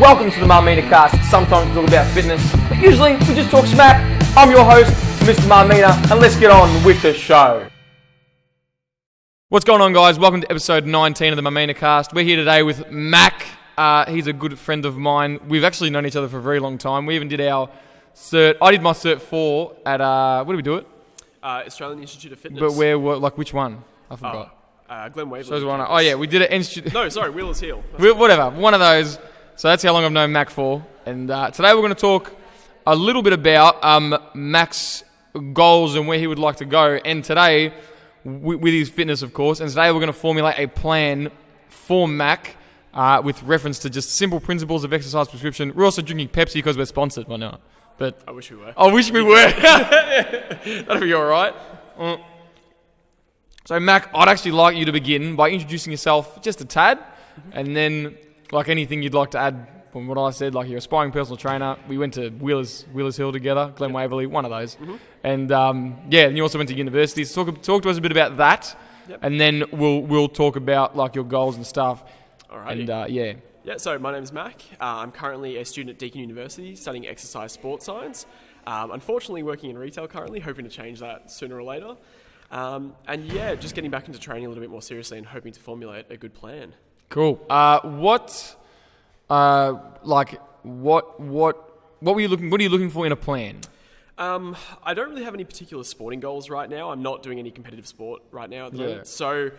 Welcome to the Marmina Cast. Sometimes we talk about fitness, but usually we just talk smack. I'm your host, Mr. Marmina, and let's get on with the show. What's going on, guys? Welcome to episode 19 of the Marmina Cast. We're here today with Mac. He's a good friend of mine. We've actually known each other for a very long time. We even did our cert. I did my cert 4 at, where did we do it? Australian Institute of Fitness. But where, like, which one? I forgot. Glen Waverley. So oh yeah, we did it. Institute. No, sorry, Wheelers Hill. Whatever, one of those. So that's how long I've known Mac for. And today we're going to talk a little bit about Mac's goals and where he would like to go. And today, with his fitness, of course. And today we're going to formulate a plan for Mac with reference to just simple principles of exercise prescription. We're also drinking Pepsi because we're sponsored. Why not? But I wish we were. I wish we were. That'd be all right. So, Mac, I'd actually like you to begin by introducing yourself just a tad, and then, like anything you'd like to add from what I said, like you're an aspiring personal trainer. We went to Wheelers Hill together, Glen Waverley, one of those. Mm-hmm. And, and you also went to university. So talk to us a bit about that, and then we'll talk about, like, your goals and stuff. All right. And, Yeah, so my name's Mac. I'm currently a student at Deakin University studying exercise sports science. Unfortunately, working in retail currently, hoping to change that sooner or later. Just getting back into training a little bit more seriously and hoping to formulate a good plan. Cool. What were you looking? What are you looking for in a plan? I don't really have any particular sporting goals right now. I'm not doing any competitive sport right now at the moment. So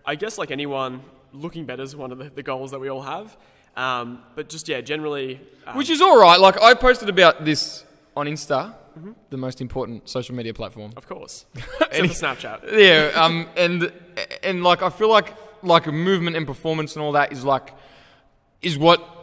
I guess like anyone, looking better is one of the goals that we all have. But just, generally... Which is all right. Like, I posted about this on Insta, the most important social media platform. Of course. Except for Snapchat. Yeah, and like, I feel like movement and performance and all that is what...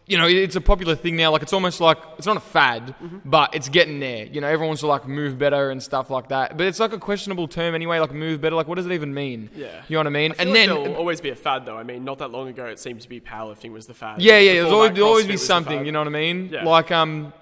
You know, it's a popular thing now. Like, it's almost like, it's not a fad, but it's getting there. You know, everyone wants to, like, move better and stuff like that. But it's, like, a questionable term anyway, like, move better. Like, what does it even mean? Yeah. You know what I mean? I feel like there'll always be a fad, though. I mean, not that long ago, it seemed to be powerlifting was the fad. Yeah, there'll always be something, you know what I mean? Yeah. Like, and...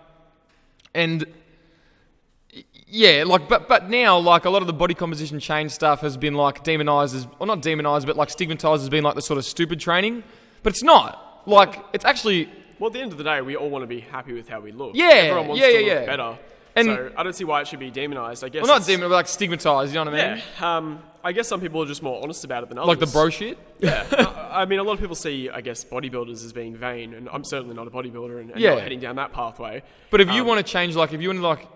Yeah, like, but now, like, a lot of the body composition change stuff has been, like, demonized as... Or not demonized, but, like, stigmatized as being, like, the sort of stupid training. But it's not. Like, it's actually... Well, at the end of the day, we all want to be happy with how we look. Yeah, everyone wants to look better. And so I don't see why it should be demonized. I guess. Well, not demonized, but like stigmatized. You know what I mean? Yeah. I guess some people are just more honest about it than others. Like the bro shit. Yeah. I mean, a lot of people see, I guess, bodybuilders as being vain, and I'm certainly not a bodybuilder and not heading down that pathway. But if you want to change, like, if you want to like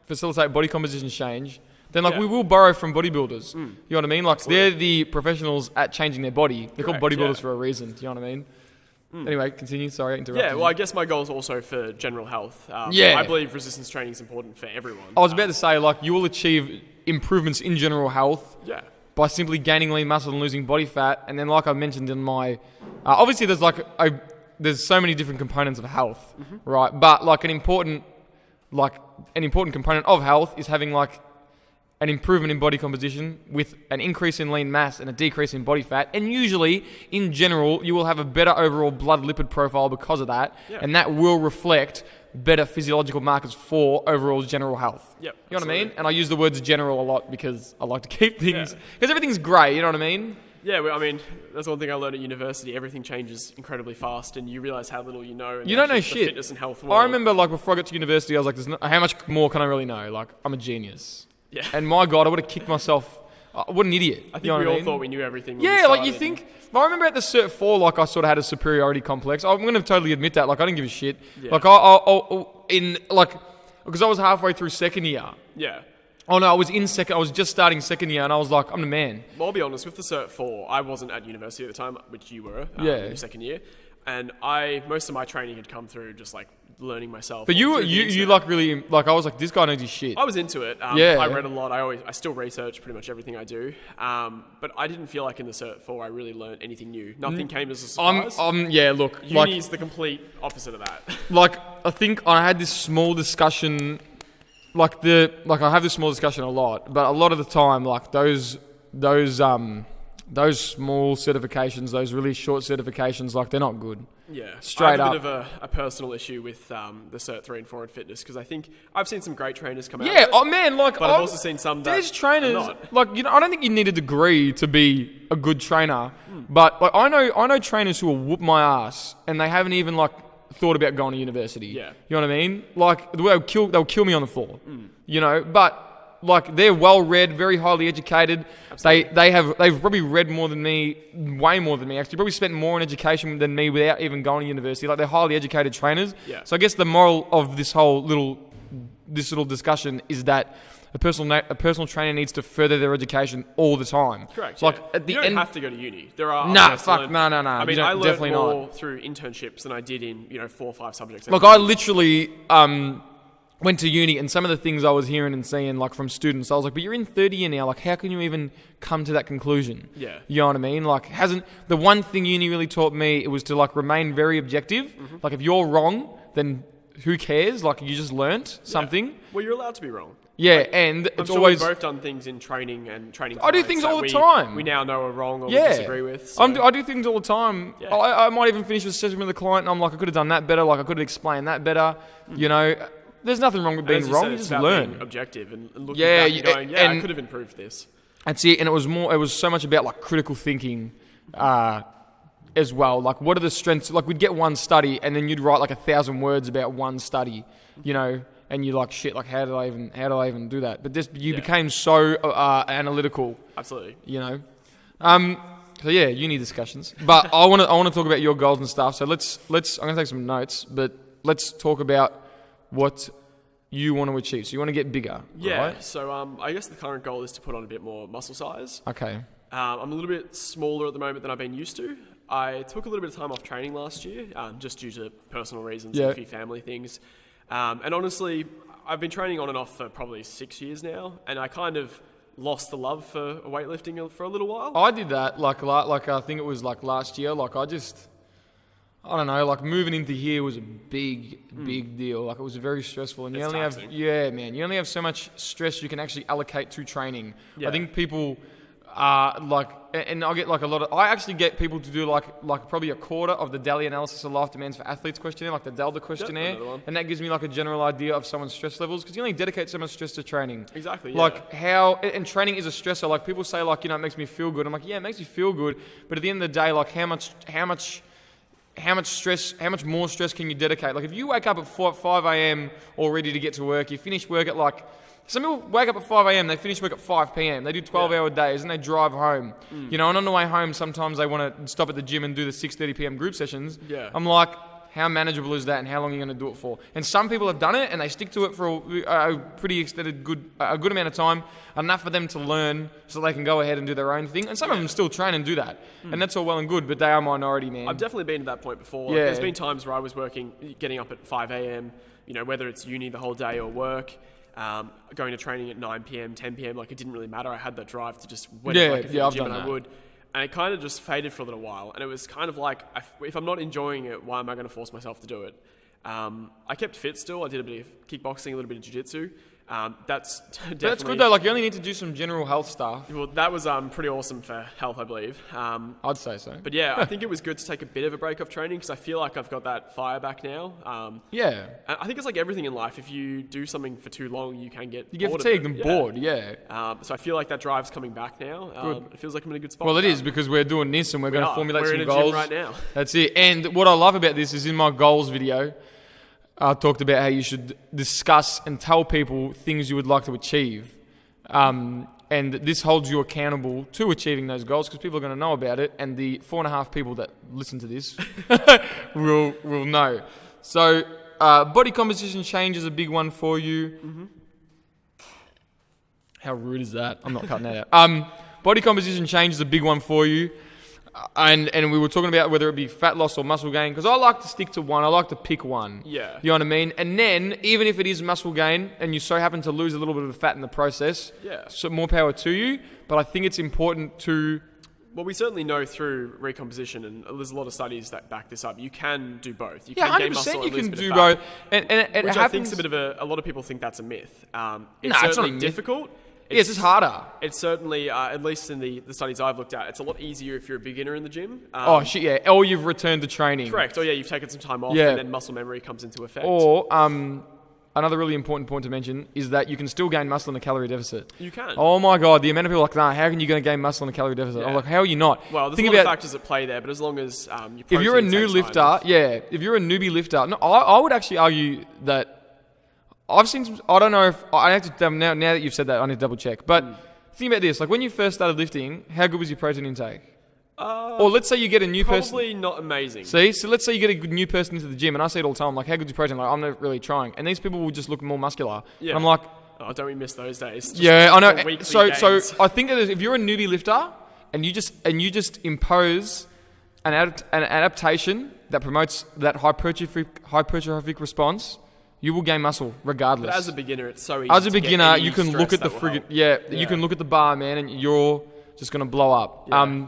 facilitate body composition change, then like we will borrow from bodybuilders. You know what I mean? Like they're the professionals at changing their body. They're called bodybuilders for a reason. Do you know what I mean? Anyway, continue. Sorry, I interrupted. Yeah, well, I guess my goal is also for general health. I believe resistance training is important for everyone. I was about to say, like, you will achieve improvements in general health by simply gaining lean muscle and losing body fat. And then, like I mentioned in my... obviously, there's, like, there's so many different components of health, right? But, like, an important component of health is having, like, an improvement in body composition with an increase in lean mass and a decrease in body fat. And usually, in general, you will have a better overall blood lipid profile because of that. Yeah. And that will reflect better physiological markers for overall general health. Yep, you know what I mean? And I use the words general a lot because I like to keep things... Because everything's grey, you know what I mean? Yeah, well, I mean, that's one thing I learned at university. Everything changes incredibly fast, and you realise how little you know. You don't know shit. Fitness and health world. I remember, like, before I got to university, I was like, how much more can I really know? Like, I'm a genius. Yeah. And my God, I would have kicked myself. What an idiot. I think we all thought we knew everything. Yeah, like you think... I remember at the Cert 4, like I sort of had a superiority complex. I'm going to totally admit that. Like I didn't give a shit. Yeah. Like because I was halfway through second year. Yeah. Oh no, I was just starting second year and I was like, I'm the man. Well, I'll be honest, with the Cert 4, I wasn't at university at the time, which you were in your second year. And most of my training had come through just like learning myself. But you like really, like I was like, this guy knows his shit. I was into it. I read a lot. I still research pretty much everything I do. But I didn't feel like in the Cert 4 I really learned anything new. Nothing came as a surprise. Look. Uni's the complete opposite of that. Like, I think I had this small discussion, I have this small discussion a lot, but a lot of the time, like those small certifications, those really short certifications, like they're not good. Yeah, straight up. I have a bit of a personal issue with the Cert 3 and 4 in fitness because I think I've seen some great trainers come out. Yeah, but I've also seen some that there's trainers not. Like I don't think you need a degree to be a good trainer, but like I know trainers who will whoop my ass and they haven't even like thought about going to university. Yeah. You know what I mean? Like the way they'll kill me on the floor. You know, but like they're well read, very highly educated. Absolutely. They've probably read more than me, way more than me actually. Probably spent more on education than me without even going to university. Like they're highly educated trainers. Yeah. So I guess the moral of this little discussion is that a personal trainer needs to further their education all the time. Correct. So like yeah. at the you don't end, have to go to uni. There are nah, other ways to fuck, learn. no. I mean, I learned definitely more not. through internships than I did in 4 or 5 subjects. Like I literally went to uni, and some of the things I was hearing and seeing like from students, I was like, but you're in third year now. Like, how can you even come to that conclusion? Yeah. You know what I mean? Like, the one thing uni really taught me, it was to like remain very objective. Like, if you're wrong, then who cares? Like, you just learnt something. Yeah. Well, you're allowed to be wrong. Yeah, and I'm it's sure always. we've both done things in training and training. I do clients things that all the time. We now know are wrong or we Yeah, disagree with. So. I do things all the time. Yeah. I might even finish a session with a client, and I'm like, I could have done that better. Like, I could have explained that better. You know, there's nothing wrong with And as being you wong. said, You it's just about learn. being objective and looking Yeah, back and going, I and- could have improved this. That's it, and it was so much about like critical thinking as well. Like, what are the strengths? Like, we'd get one study, and then you'd write like 1,000 words about one study, you know, and you're like, shit, like how do I even do that? But you became so analytical, Absolutely. you know. So yeah, uni discussions. But I want to talk about your goals and stuff. So let's I'm gonna take some notes, but let's talk about what you want to achieve. So you want to get bigger, Yeah. right? So I guess the current goal is to put on a bit more muscle size. Okay. I'm a little bit smaller at the moment than I've been used to. I took a little bit of time off training last year, just due to personal reasons and a few family things. And honestly, I've been training on and off for probably 6 years now, and I kind of lost the love for weightlifting for a little while. I did that like I think it was like last year. Like I don't know. Like moving into here was a big deal. Like it was very stressful, and It's you taxing. you only have so much stress you can actually allocate to training. Yeah. I think people like, and I get like I actually get people to do like probably a quarter of the daily analysis of life demands for athletes questionnaire, like the DALDA questionnaire, another one. and that gives me like a general idea of someone's stress levels because you only dedicate so much stress to training. Exactly. Yeah. Like and training is a stressor. Like people say, like, you know, it makes me feel good. I'm like, yeah, it makes me feel good, but at the end of the day, like how much more stress can you dedicate? Like if you wake up at 5 a.m. all ready to get to work, you finish work at like. Some people wake up at 5 a.m, they finish work at 5 p.m. They do 12-hour days and they drive home. You know, and on the way home, sometimes they want to stop at the gym and do the 6:30 p.m. group sessions. Yeah. I'm like, how manageable is that and how long are you going to do it for? And some people have done it and they stick to it for a pretty extended, good amount of time, enough for them to learn so they can go ahead and do their own thing. And some of them still train and do that. And that's all well and good, but they are a minority, man. I've definitely been to that point before. Yeah. There's been times where I was getting up at 5 a.m., you know, whether it's uni the whole day or work. Going to training at 9 p.m, 10 p.m, like it didn't really matter. I had that drive to just whenever I could fit the I've gym done and I that. would. And it kind of just faded for a little while. And it was kind of like, if I'm not enjoying it, why am I going to force myself to do it? I kept fit still. I did a bit of kickboxing, a little bit of jiu-jitsu. That's definitely... But that's good though, like you only need to do some general health stuff. Well, that was pretty awesome for health, I believe. I'd say so. But yeah, I think it was good to take a bit of a break off training because I feel like I've got that fire back now. Yeah. And I think it's like everything in life. If you do something for too long, you can get You get bored of fatigued it. and Yeah. bored, yeah. So I feel like that drive's coming back now. Good. It feels like I'm in a good spot. Well, it with is that. because we're doing this and we're going to formulate We're some in a goals. gym right now. That's it. And what I love about this is in my goals video, I talked about how you should discuss and tell people things you would like to achieve. And this holds you accountable to achieving those goals because people are going to know about it. And the 4.5 people that listen to this will know. So body composition change is a big one for you. Mm-hmm. How rude is that? I'm not cutting that out. Body composition change is a big one for you. And we were talking about whether it be fat loss or muscle gain, because I like to stick to one. I like to pick one. Yeah. You know what I mean? And then, even if it is muscle gain and you so happen to lose a little bit of fat in the process, so more power to you. But I think it's important to... Well, we certainly know through recomposition, and there's a lot of studies that back this up, you can do both. You Yeah, can gain 100% muscle you and lose can a bit do of fat, both. And it which happens... I think is a bit of a lot of people think that's a myth. It's it's not certainly a myth. difficult. Yeah, it's just harder. It's certainly, at least in the studies I've looked at, it's a lot easier if you're a beginner in the gym. Oh, shit, yeah. Or you've returned to training. Correct. Oh, yeah, you've taken some time off Yeah. and then muscle memory comes into effect. Or another really important point to mention is that you can still gain muscle in a calorie deficit. You can. Oh my God, the amount of people are like, nah, how can you going to gain muscle in a calorie deficit? Yeah. I'm like, how are you not? Well, there's a lot of factors at play there, but as long as if you're a new lifter, if you're a newbie lifter, no, I would actually argue that I've seen some, I don't know if, I have to, now that you've said that, I need to double check. But think about this, like when you first started lifting, how good was your protein intake? Or let's say you get a new person. Probably not amazing. See? So let's say you get a new person into the gym, and I see it all the time, like, how good's your protein? Like, I'm not really trying. And these people will just look more muscular. Yeah. And I'm like... Oh, don't we miss those days? Just I know. So I think that if you're a newbie lifter, and you just impose an adaptation that promotes that hypertrophic response, you will gain muscle regardless. But as a beginner, it's so easy. As a beginner, you can look at the you can look at the bar, man, and you're just going to blow up. Yeah.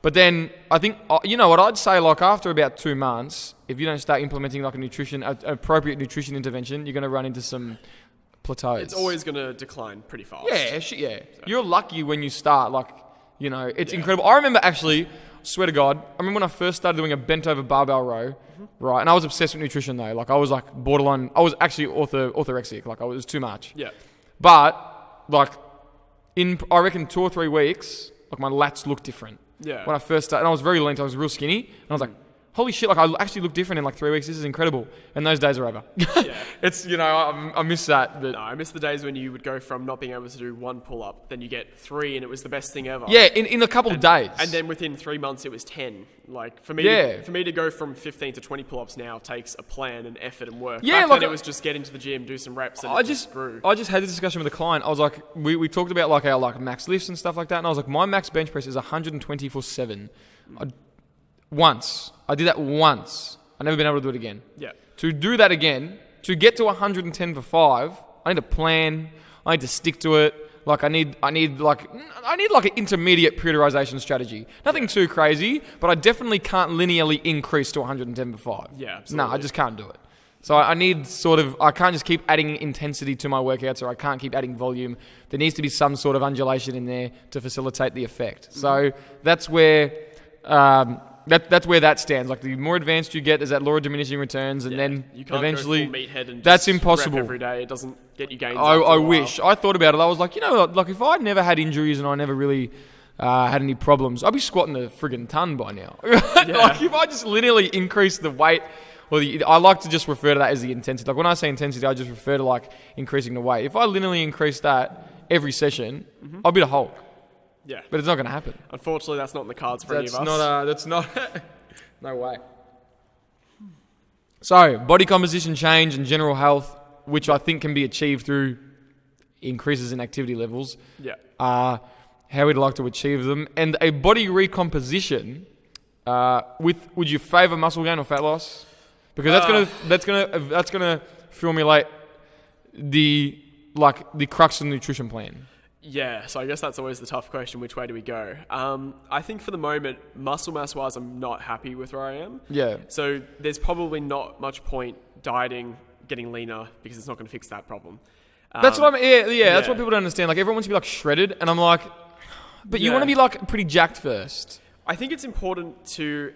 But then I think, you know what, I'd say like after about 2 months, if you don't start implementing like an appropriate nutrition intervention, you're going to run into some plateaus. It's always going to decline pretty fast. Yeah. So. You're lucky when you start, like, you know, it's incredible. I remember actually, swear to God, I remember when I first started doing a bent over barbell row, right? And I was obsessed with nutrition though. Like I was like borderline, I was actually orthorexic. Like it was too much. Yeah. But like I reckon 2 or 3 weeks, like my lats looked different. Yeah. When I first started, and I was very lean, so I was real skinny, and I was like, holy shit, like I actually look different in like 3 weeks. This is incredible. And those days are over. Yeah. It's, you know, I miss that. But no, I miss the days when you would go from not being able to do 1 pull-up, then you get 3 and it was the best thing ever. Yeah, in a couple of days. And then within 3 months it was 10. Like for me to go from 15 to 20 pull-ups now takes a plan and effort and work. Yeah, Back then it was just get into the gym, do some reps, and it just grew. I just had this discussion with a client. I was like, we talked about like our like max lifts and stuff like that, and I was like, my max bench press is 120 for 7. I did that once. I've never been able to do it again. Yeah. To do that again, to get to 110 for 5, I need a plan. I need to stick to it. Like I need like an intermediate periodization strategy. Nothing too crazy, but I definitely can't linearly increase to 110 for 5. Yeah, absolutely. No, I just can't do it. So I need I can't just keep adding intensity to my workouts, or I can't keep adding volume. There needs to be some sort of undulation in there to facilitate the effect. Mm-hmm. So that's where that's where that stands. Like the more advanced you get, there's that law of diminishing returns, and then you can't eventually go full meathead and that's just impossible. Rep every day. It doesn't get you gains. I wish. I thought about it. I was like, you know, like if I never had injuries and I never really had any problems, I'd be squatting a friggin' ton by now. Like if I just linearly increase the weight, I like to just refer to that as the intensity. Like when I say intensity, I just refer to like increasing the weight. If I linearly increase that every session, I'll be the Hulk. Yeah. But it's not going to happen. Unfortunately, that's not in the cards for any of us. That's not... No way. So, body composition change and general health, which I think can be achieved through increases in activity levels. Yeah. How we'd like to achieve them. And a body recomposition, would you favour muscle gain or fat loss? Because that's gonna formulate the crux of the nutrition plan. Yeah, so I guess that's always the tough question, which way do we go? I think for the moment, muscle mass-wise, I'm not happy with where I am. Yeah. So there's probably not much point dieting, getting leaner, because it's not going to fix that problem. That's what that's what people don't understand. Like, everyone wants to be, like, shredded, and I'm like, but you want to be, like, pretty jacked first. I think it's important to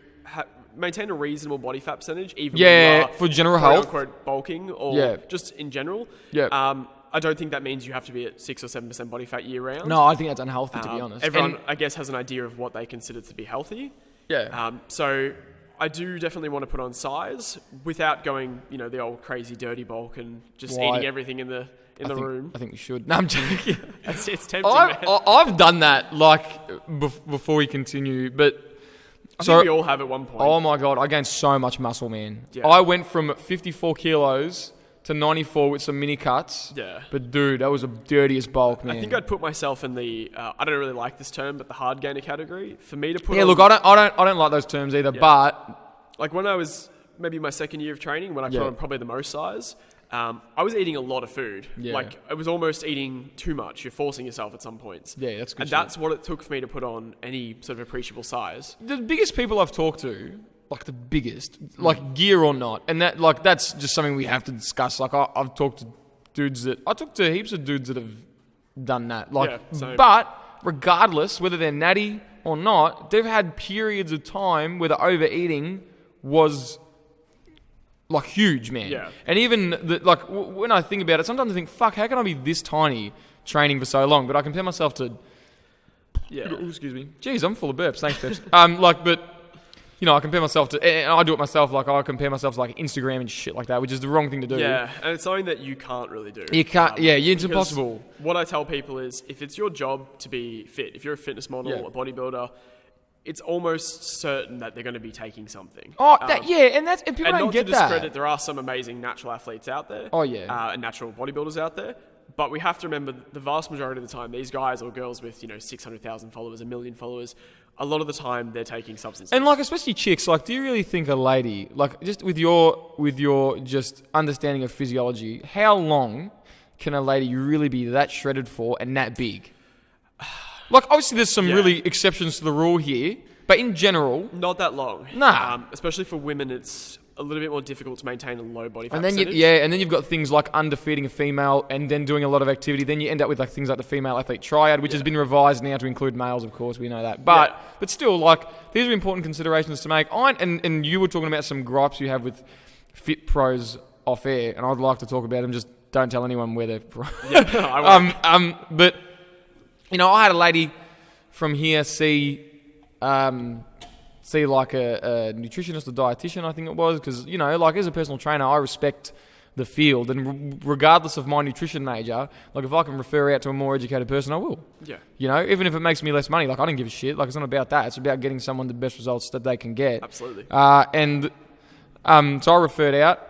maintain a reasonable body fat percentage, even when you are, for general health, quote, bulking, or just in general. Yeah. I don't think that means you have to be at 6 or 7% body fat year round. No, I think that's unhealthy, to be honest. Everyone, I guess, has an idea of what they consider to be healthy. Yeah. So I do definitely want to put on size without going, you know, the old crazy dirty bulk and just eating everything in the room. I think you should. No, I'm joking. It's tempting, I've done that, like, before we continue, but... I think we all have at one point. Oh my God, I gained so much muscle, man. Yeah. I went from 54 kilos... to 94 with some mini cuts. Yeah. But dude, that was the dirtiest bulk, man. I think I'd put myself in the I don't really like this term, but the hard gainer category. For me to put look, I don't like those terms either, but like when I was maybe my second year of training, when I put on probably the most size, I was eating a lot of food. Yeah. Like I was almost eating too much. You're forcing yourself at some points. Yeah, that's good. And that's what it took for me to put on any sort of appreciable size. The biggest people I've talked to, like the biggest, like gear or not, and that's just something we have to discuss. Like I've talked to heaps of dudes that have done that. Like, but regardless whether they're natty or not, they've had periods of time where the overeating was like huge, man. Yeah. And even when I think about it, sometimes I think, fuck, how can I be this tiny training for so long? But I compare myself to. Yeah. Oh, excuse me. Jeez, I'm full of burps. Thanks, Peps. But. I compare myself to, and I do it myself, like I compare myself to like Instagram and shit like that, which is the wrong thing to do. Yeah, and it's something that you can't really do. You can't, it's impossible. What I tell people is, if it's your job to be fit, if you're a fitness model, a bodybuilder, it's almost certain that they're going to be taking something. Oh, and people don't get that. And not to discredit, there are some amazing natural athletes out there. Oh, yeah. And natural bodybuilders out there. But we have to remember, the vast majority of the time, these guys or girls with 600,000 followers, 1 million followers, a lot of the time they're taking substances. And like, especially chicks, like, do you really think a lady, like, just with your just understanding of physiology, how long can a lady really be that shredded for and that big? Like, obviously there's some really exceptions to the rule here, but in general, not that long. Nah. Especially for women, it's a little bit more difficult to maintain a low body fat and then percentage. and then you've got things like underfeeding a female and then doing a lot of activity. Then you end up with like things like the female athlete triad, which has been revised now to include males, of course, we know that. But still, like, these are important considerations to make. And you were talking about some gripes you have with fit pros off air, and I'd like to talk about them. Just don't tell anyone where they're from. I won't. But I had a lady from here see like a nutritionist or dietitian, I think it was, because, like, as a personal trainer, I respect the field, and regardless of my nutrition major, like, if I can refer out to a more educated person, I will. Yeah. Even if it makes me less money, like, I don't give a shit. Like, it's not about that. It's about getting someone the best results that they can get. Absolutely. So I referred out,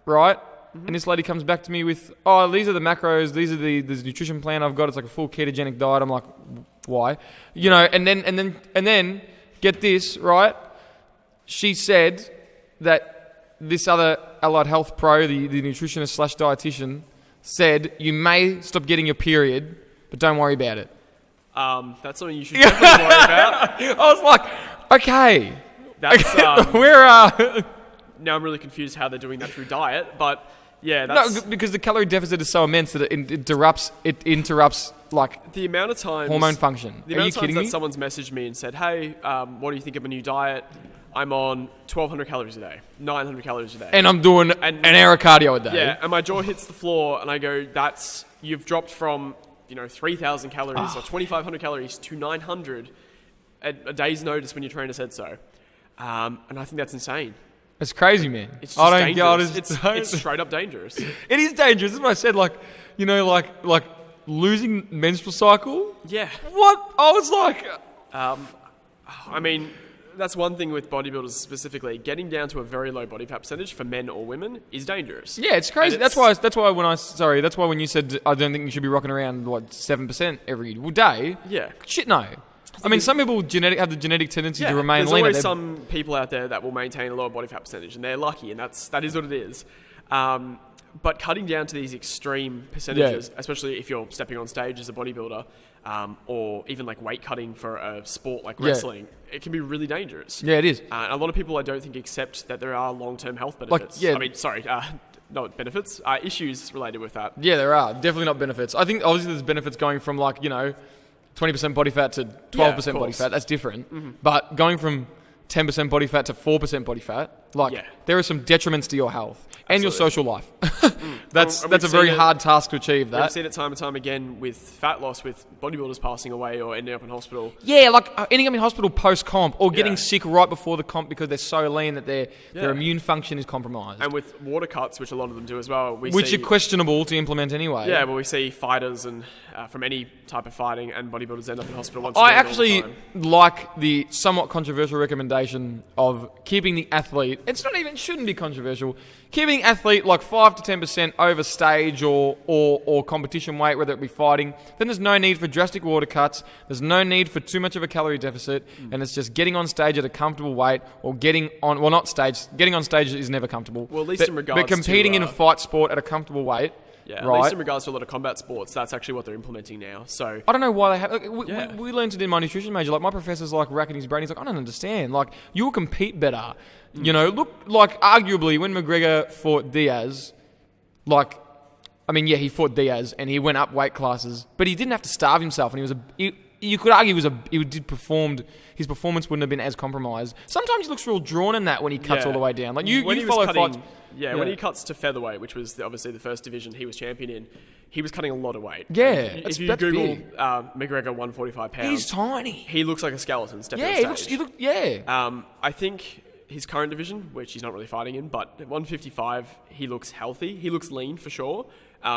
right? And this lady comes back to me with, oh, these are the macros, these are the nutrition plan I've got. It's like a full ketogenic diet. I'm like, why? And then get this, right? She said that this other allied health pro, the nutritionist / dietitian, said you may stop getting your period, but don't worry about it. That's something you should definitely worry about. I was like, okay. That's where now I'm really confused how they're doing that through diet, but yeah, that's... No, because the calorie deficit is so immense that it interrupts like the amount of times hormone function. The amount of times that someone's messaged me and said, hey, what do you think of a new diet? I'm on 1,200 calories a day, 900 calories a day. And I'm doing an hour of cardio a day. Yeah, and my jaw hits the floor and I go, you've dropped from 3,000 calories or 2,500 calories to 900 at a day's notice when your trainer said so. And I think that's insane. It's crazy, man. It's just dangerous. It's straight up dangerous. It is dangerous. That's what I said. Like, like losing menstrual cycle. Yeah. What? I was like, I mean, that's one thing with bodybuilders specifically. Getting down to a very low body fat percentage for men or women is dangerous. Yeah, it's crazy. That's why when you said I don't think you should be rocking around 7% every day. Yeah. Shit, no. I mean, some people have the genetic tendency to remain there's leaner. There's always some people out there that will maintain a lower body fat percentage, and they're lucky, and that is what it is. But cutting down to these extreme percentages, especially if you're stepping on stage as a bodybuilder, or even like weight cutting for a sport like wrestling, it can be really dangerous. Yeah, it is. A lot of people, I don't think, accept that there are long-term health benefits. Not benefits, issues related with that. Yeah, there are. Definitely not benefits. I think obviously there's benefits going from 20% body fat to 12% body fat. That's different. Mm-hmm. But going from 10% body fat to 4% body fat, there are some detriments to your health and your social life. That's a very hard task to achieve that. We've seen it time and time again with fat loss, with bodybuilders passing away or ending up in hospital. Yeah, like ending up in hospital post-comp or getting sick right before the comp because they're so lean that their immune function is compromised. And with water cuts, which a lot of them do as well. Which are questionable to implement anyway. Yeah, but we see fighters and from any type of fighting and bodybuilders end up in hospital once I again. actually like the somewhat controversial recommendation of keeping the athlete, shouldn't be controversial, keeping the athlete 5 to 10% over stage or competition weight, whether it be fighting. Then there's no need for drastic water cuts. There's no need for too much of a calorie deficit. And it's just getting on stage at a comfortable weight or getting on stage is never comfortable. Well, at least in regards but competing in a fight sport at a comfortable weight. Yeah, right? At least in regards to a lot of combat sports, that's actually what they're implementing now. So I don't know why they have... We learned it in my nutrition major. My professor's racking his brain. He's like, I don't understand. You'll compete better. Look, arguably when McGregor fought Diaz, he fought Diaz and he went up weight classes, but he didn't have to starve himself, and you could argue his performance wouldn't have been as compromised. Sometimes he looks real drawn in that when he cuts all the way down. Like you follow fights. Yeah, when he cuts to featherweight, which was obviously the first division he was champion in, he was cutting a lot of weight. Yeah, if you Google McGregor 145 pounds, he's tiny. He looks like a skeleton stepping on stage. I think his current division, which he's not really fighting in, but at 155, he looks healthy. He looks lean for sure.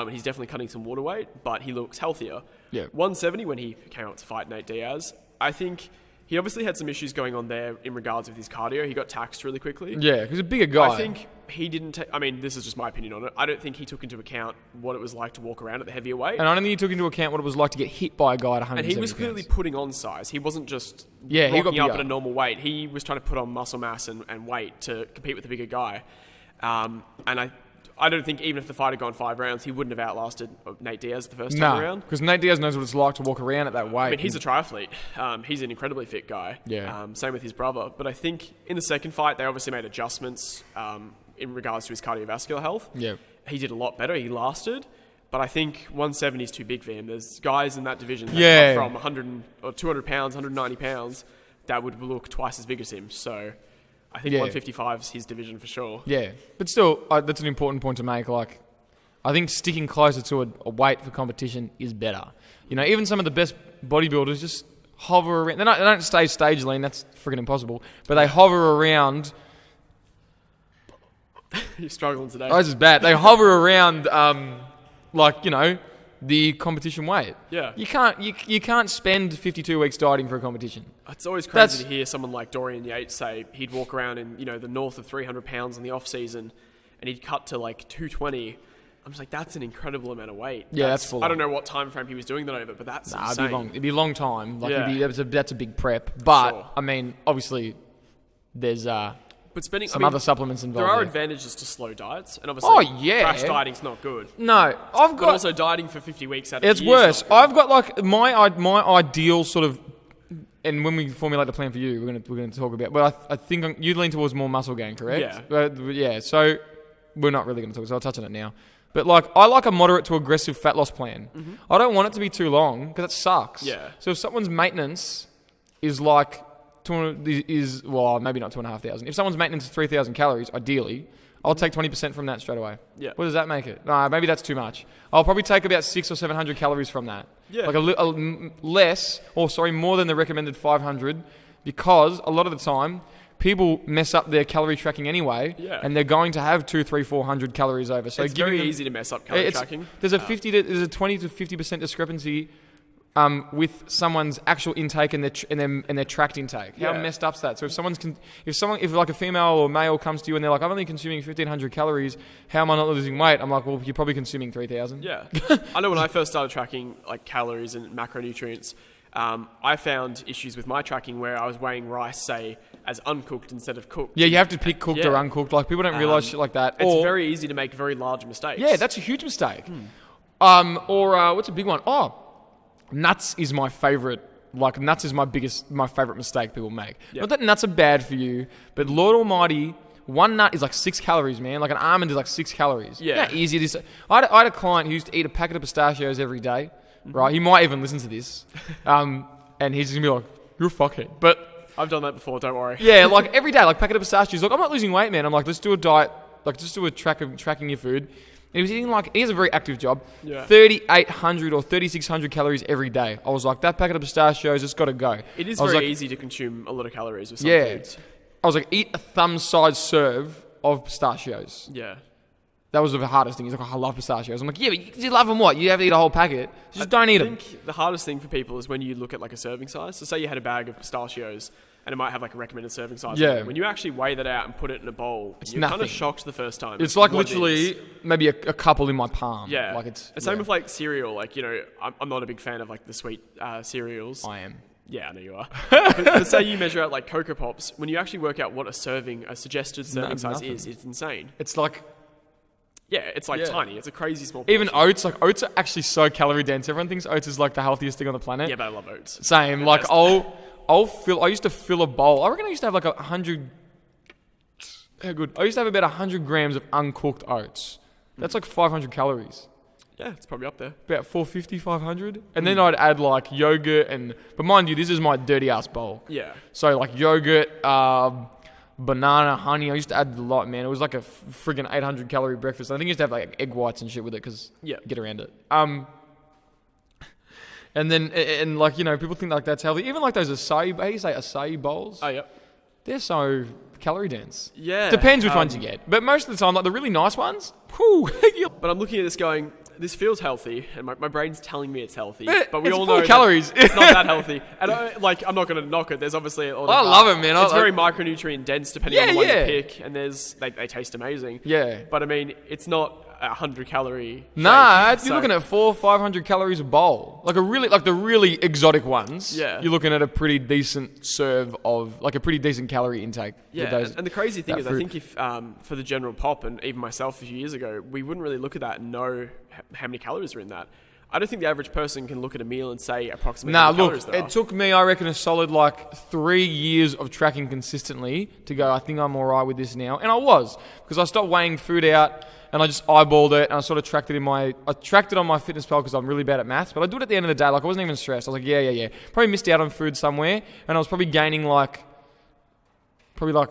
He's definitely cutting some water weight, but he looks healthier. Yeah. 170, when he came out to fight Nate Diaz, I think he obviously had some issues going on there in regards with his cardio. He got taxed really quickly. Yeah, because he's a bigger guy. I think he didn't take... I mean, this is just my opinion on it. I don't think he took into account what it was like to walk around at the heavier weight. And I don't think he took into account what it was like to get hit by a guy at 170 And he was clearly putting on size. He wasn't just he got rocking up bigger at a normal weight. He was trying to put on muscle mass and weight to compete with the bigger guy. And I don't think even if the fight had gone 5 rounds, he wouldn't have outlasted Nate Diaz the first time around. Because Nate Diaz knows what it's like to walk around at that weight. I mean, he's a triathlete. He's an incredibly fit guy. Yeah. Same with his brother. But I think in the second fight, they obviously made adjustments in regards to his cardiovascular health. Yeah. He did a lot better. He lasted. But I think 170 is too big for him. There's guys in that division that come from 100 or 200 pounds, 190 pounds, that would look twice as big as him. So I think 155 is his division for sure. Yeah. But still, that's an important point to make. Like, I think sticking closer to a weight for competition is better. You know, even some of the best bodybuilders just hover around. They don't stay stage lean. That's freaking impossible. But they hover around. You're struggling today. Oh, this is bad. They hover around, like, you know, the competition weight. Yeah. You can't spend 52 weeks dieting for a competition. It's always crazy to hear someone like Dorian Yates say he'd walk around in, you know, the north of 300 pounds in the off season and he'd cut to like 220. I'm just like, that's an incredible amount of weight. Yeah, that's full. I don't know what time frame he was doing that over, but that's insane. It'd be a long time. Like, that's a big prep. But, Sure. I mean, obviously, there's but spending some other supplements involved. There are there. advantages to slow diets, and obviously, crash dieting's not good. No, But also dieting for 50 weeks out of it's worse. I've got like my ideal sort of, and when we formulate the plan for you, we're gonna talk about. But I think you lean towards more muscle gain, correct? Yeah. Yeah. So we're not really gonna talk. So I'll touch on it now. But like, I like a moderate to aggressive fat loss plan. Mm-hmm. I don't want it to be too long because it sucks. Yeah. So if someone's maintenance is like maybe not 2,500. If someone's maintenance is 3,000 calories, ideally, I'll take 20% from that straight away. Yeah. What does that make it? No, maybe that's too much. I'll probably take about 600 or 700 calories from that. Yeah. Like more than the recommended 500, because a lot of the time people mess up their calorie tracking anyway, and they're going to have 200, 300, 400 calories over. So it's very easy to mess up calorie tracking. There's a 20 to 50% discrepancy with someone's actual intake and their tracked intake. How messed up's that? So if like a female or male comes to you and they're like, I'm only consuming 1,500 calories, how am I not losing weight? I'm like, well, you're probably consuming 3,000. Yeah. I know when I first started tracking like calories and macronutrients, I found issues with my tracking where I was weighing rice, say, as uncooked instead of cooked. Yeah, you have to pick cooked or uncooked. Like, people don't realise shit like that. It's very easy to make very large mistakes. Yeah, that's a huge mistake. What's a big one? Nuts is my favourite. Like, nuts is my favourite mistake people make. Yep. Not that nuts are bad for you, but Lord Almighty, one nut is like 6 calories, man. Like, an almond is like 6 calories. Yeah. You know how easy it is. I had a client who used to eat a packet of pistachios every day, right? He might even listen to this. And he's just going to be like, you're a fuckhead. But I've done that before, don't worry. Yeah, like every day, like packet of pistachios. Like, I'm not losing weight, man. I'm like, let's do a diet. Like, just do a tracking your food. And he was eating he has a very active job, 3,800 or 3,600 calories every day. I was like, that packet of pistachios, it's got to go. It is very easy to consume a lot of calories with some foods. I was like, eat a thumb-sized serve of pistachios. Yeah. That was the hardest thing. He's like, I love pistachios. I'm like, yeah, but you love them what? You have to eat a whole packet. Just don't eat them. I think the hardest thing for people is when you look at like a serving size. So say you had a bag of pistachios and it might have like a recommended serving size. Yeah. When you actually weigh that out and put it in a bowl, you're kind of shocked the first time. It's like literally maybe a couple in my palm. Yeah. Like it's same with like cereal. Like, you know, I'm not a big fan of like the sweet cereals. I am. Yeah, I know you are. but say you measure out like Cocoa Pops, when you actually work out what a suggested serving size is, it's insane. It's like... Yeah, it's like tiny. It's a crazy small Even portion. oats, like oats are actually so calorie dense. Everyone thinks oats is like the healthiest thing on the planet. Yeah, but I love oats. Same. Like I used to fill a bowl. I reckon I used to have like 100. How good? I used to have about 100 grams of uncooked oats. That's like 500 calories. Yeah, it's probably up there. About 450, 500. And then I'd add like yogurt but mind you, this is my dirty ass bowl. Yeah. So like yogurt, banana, honey. I used to add a lot, man. It was like a friggin' 800 calorie breakfast. I think I used to have like egg whites and shit with it because get around it. And then, and like, you know, people think like that's healthy. Even like those acai, how do you say acai bowls? Oh, yep. They're so calorie dense. Yeah. Depends which ones you get. But most of the time, like the really nice ones, whew. But I'm looking at this going, this feels healthy, and my brain's telling me it's healthy. But we it's all full know of calories. it's not that healthy. And I'm not going to knock it. There's obviously a lot I of... love it, man. It's very micronutrient dense depending on the one you pick, and they taste amazing. Yeah. But I mean, it's not 100 calorie. Nah, you're looking at 400-500 calories a bowl. Like the really exotic ones. Yeah. You're looking at a pretty decent serve of like a pretty decent calorie intake. Yeah. And the crazy thing is, fruit. I think if for the general pop, and even myself a few years ago, we wouldn't really look at that and know how many calories are in that. I don't think the average person can look at a meal and say approximately how many calories there are. It took me, I reckon, a solid like 3 years of tracking consistently to go, I think I'm all right with this now. And I was, because I stopped weighing food out and I just eyeballed it and I sort of tracked it on my FitnessPal because I'm really bad at maths. But I do it at the end of the day. Like I wasn't even stressed. I was like, yeah. Probably missed out on food somewhere and I was probably gaining probably a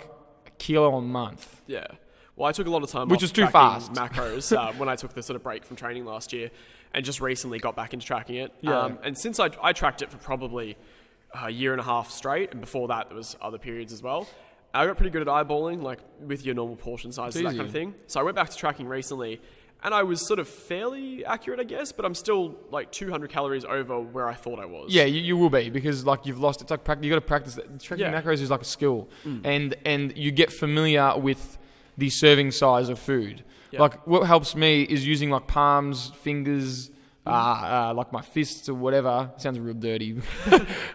kilo a month. Yeah. Well, I took a lot of time which off was too tracking fast. macros when I took the sort of break from training last year, and just recently got back into tracking it. Yeah. And since I tracked it for probably a year and a half straight, and before that there was other periods as well, I got pretty good at eyeballing, like with your normal portion sizes, that kind of thing. So I went back to tracking recently, and I was sort of fairly accurate, I guess, but I'm still like 200 calories over where I thought I was. Yeah, you will be, because like you've lost. It's like you got to practice that. Tracking macros is like a skill, and you get familiar with the serving size of food. Yep. Like what helps me is using like palms, fingers, like my fists or whatever. It sounds real dirty.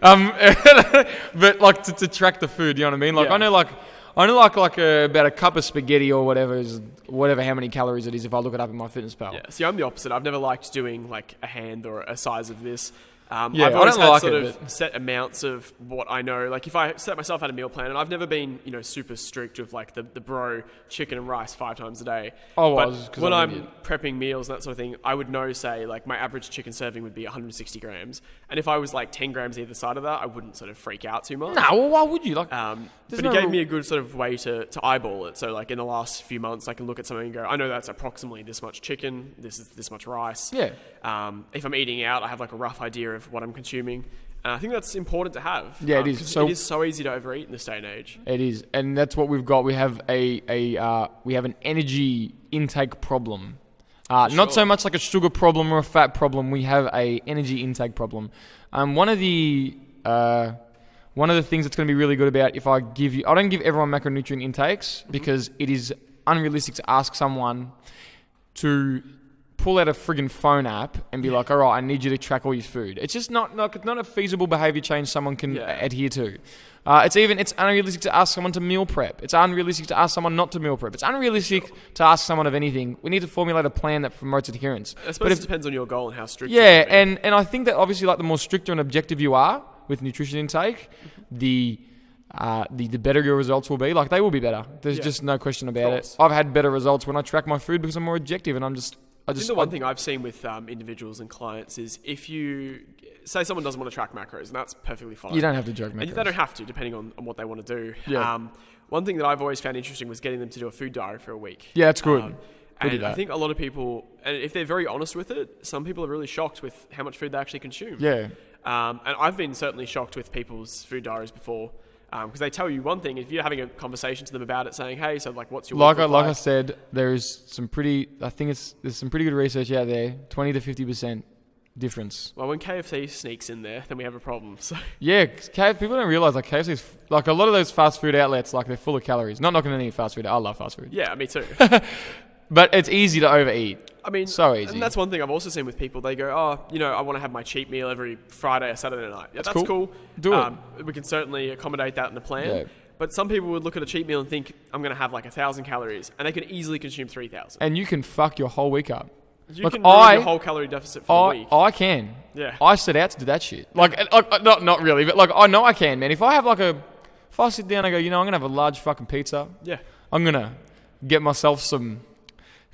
But like to track the food, you know what I mean? Like I know about a cup of spaghetti or whatever is how many calories it is if I look it up in my FitnessPal. Yeah. See, I'm the opposite. I've never liked doing like a hand or a size of this. I've I always don't had like sort it, of set amounts of what I know. Like if I set myself out a meal plan, and I've never been, super strict with like the bro chicken and rice 5 times a day. But when I'm prepping meals and that sort of thing, I would know, say, like my average chicken serving would be 160 grams. And if I was like 10 grams either side of that, I wouldn't sort of freak out too much. No, well, why would you? Like, but it gave me a good sort of way to eyeball it. So like in the last few months, I can look at something and go, I know that's approximately this much chicken, this is this much rice. Yeah. If I'm eating out, I have like a rough idea of what I'm consuming. And I think that's important to have. Yeah, it is. It is so easy to overeat in this day and age. It is, and that's what we've got. We have an energy intake problem. Not so much like a sugar problem or a fat problem. We have a energy intake problem. One of the things that's going to be really good about I don't give everyone macronutrient intakes because it is unrealistic to ask someone to pull out a friggin' phone app and be like, all right, I need you to track all your food. It's just not a feasible behavior change someone can adhere to. It's unrealistic to ask someone to meal prep. It's unrealistic to ask someone not to meal prep. It's unrealistic to ask someone of anything. We need to formulate a plan that promotes adherence. I suppose it depends on your goal and how strict you are. And I think that obviously like the more stricter and objective you are with nutrition intake, the better your results will be. Like they will be better. There's just no question about it. I've had better results when I track my food because I'm more objective and I think the one thing I've seen with individuals and clients is if you say someone doesn't want to track macros, and that's perfectly fine. You don't have to track macros. And they don't have to, depending on what they want to do. Yeah. One thing that I've always found interesting was getting them to do a food diary for a week. Yeah, it's good. And I think a lot of people, and if they're very honest with it, some people are really shocked with how much food they actually consume. Yeah. And I've been certainly shocked with people's food diaries before. Because they tell you one thing, if you're having a conversation to them about it, saying, "Hey, so like, what's your like I said, there's some pretty good research out there, 20 to 50% difference. Well, when KFC sneaks in there, then we have a problem. So yeah, people don't realize like KFC's like a lot of those fast food outlets, like they're full of calories. Not knocking any fast food. I love fast food. Yeah, me too. But it's easy to overeat. I mean, so easy. And that's one thing I've also seen with people. They go, I want to have my cheat meal every Friday or Saturday night. Yeah, that's cool. Do it. We can certainly accommodate that in the plan. Yeah. But some people would look at a cheat meal and think, I'm going to have like 1,000 calories. And they can easily consume 3,000. And you can fuck your whole week up. You can ruin your whole calorie deficit for the week. I can. Yeah. I set out to do that shit. Like not really, but like I know I can, man. If I sit down and go, I'm going to have a large fucking pizza. Yeah. I'm going to get myself some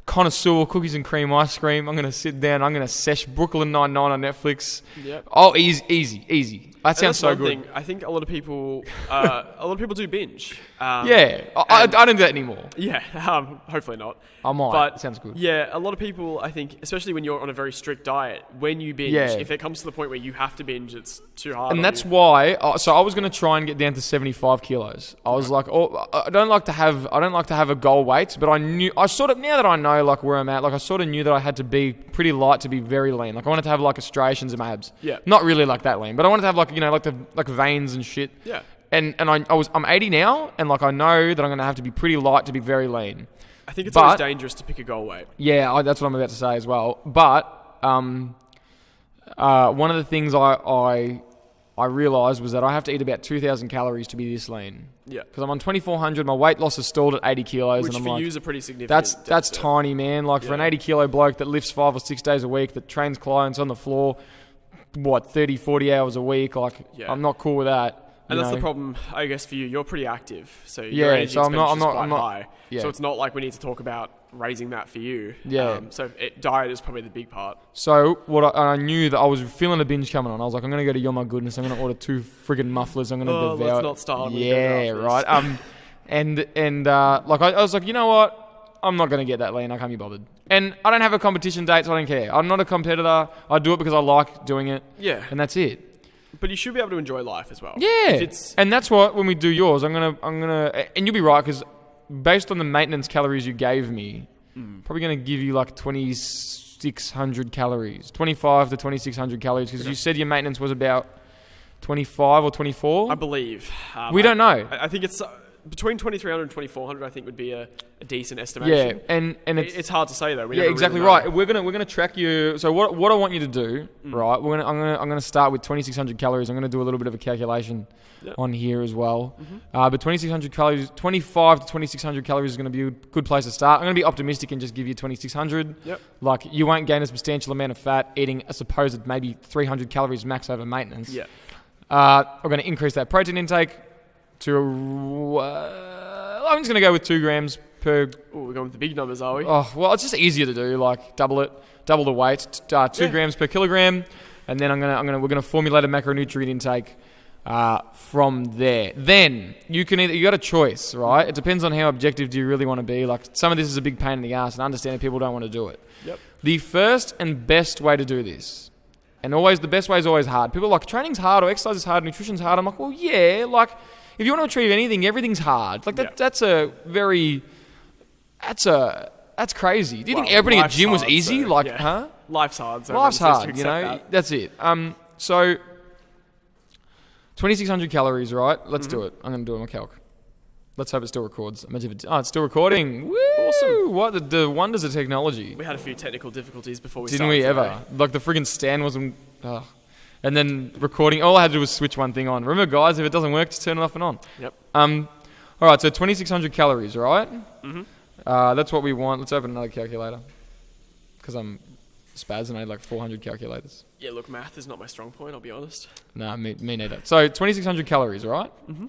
connoisseur cookies and cream ice cream. I'm going to sit down. I'm going to sesh Brooklyn Nine-Nine on Netflix. Yep. Oh, easy. That sounds so good. Thing. I think a lot of people do binge. I don't do that anymore. Yeah, hopefully not. I might. But it sounds good. Yeah, a lot of people, I think, especially when you're on a very strict diet, when you binge, if it comes to the point where you have to binge, it's too hard. And that's why. So I was going to try and get down to 75 kilos. I was like, I don't like to have a goal weight, but I sort of, now that I know like where I'm at, like I sort of knew that I had to be pretty light to be very lean. Like I wanted to have like a striations in my abs. Yeah. Not really like that lean, but I wanted to have like, like veins and shit. Yeah. And I'm 80 now, and like I know that I'm going to have to be pretty light to be very lean. I think it's always dangerous to pick a goal weight. Yeah, that's what I'm about to say as well. But one of the things I realised was that I have to eat about 2,000 calories to be this lean. Yeah. Because I'm on 2,400, my weight loss is stalled at 80 kilos. Which and I'm for like, you is a pretty significant That's tiny, man. Like for an 80 kilo bloke that lifts 5 or 6 days a week, that trains clients on the floor, 30, 40 hours a week, like I'm not cool with that. And that's the problem, I guess, for you. You're pretty active, so your energy expenditure is quite high. Yeah. So it's not like we need to talk about raising that for you. Yeah. Diet is probably the big part. So I knew that I was feeling a binge coming on. I was like, I'm going to go to You're My Goodness. I'm going to order 2 friggin' mufflers. I'm going to devour. Let's not start. Yeah, right. I was like, you know what? I'm not going to get that lean. I can't be bothered. And I don't have a competition date, so I don't care. I'm not a competitor. I do it because I like doing it. Yeah. And that's it. But you should be able to enjoy life as well. Yeah. And that's what, when we do yours, I'm gonna, and you'll be right, because based on the maintenance calories you gave me, probably going to give you like 2,600 calories, 25 to 2,600 calories, because you said your maintenance was about 25 or 24? I believe. We don't know. I think it's between 2,300 and 2,400, I think would be a decent estimation. Yeah, and it's hard to say though. Exactly really right. We're gonna track you. So what I want you to do, right? I'm gonna start with 2,600 calories. I'm gonna do a little bit of a calculation on here as well. But 2,600 calories, 25 to 2,600 calories is gonna be a good place to start. I'm gonna be optimistic and just give you 2,600. Yep. Like you won't gain a substantial amount of fat eating a supposed maybe 300 calories max over maintenance. Yeah. We're gonna increase that protein intake to I'm just going to go with 2 grams per... Oh, we're going with the big numbers, are we? Oh, well, it's just easier to do, like double the weight, 2 grams per kilogram, and then we're going to formulate a macronutrient intake from there. Then you got a choice, right? It depends on how objective do you really want to be. Like some of this is a big pain in the ass, and I understand that people don't want to do it. Yep. The first and best way to do this, and always the best way is always hard. People are like, training's hard, or exercise is hard, nutrition's hard. I'm like, well, yeah, like... If you want to achieve anything, everything's hard. Like that's crazy. Do you think everybody at gym was easy? Huh? Life's hard. So life's hard, that. That's it. So 2,600 calories, right? Let's do it. I'm going to do it on my calc. Let's hope it still records. Imagine if it's still recording. Woo! Awesome. What the wonders of technology. We had a few technical difficulties before we Didn't started. Didn't we ever? Like the friggin' stand wasn't... And then recording, all I had to do was switch one thing on. Remember, guys, if it doesn't work, just turn it off and on. Yep. All right, so 2,600 calories, right? Mm-hmm. That's what we want. Let's open another calculator. Because I'm spaz and I had like 400 calculators. Yeah, look, math is not my strong point, I'll be honest. No, me neither. So 2,600 calories, right? Mm-hmm.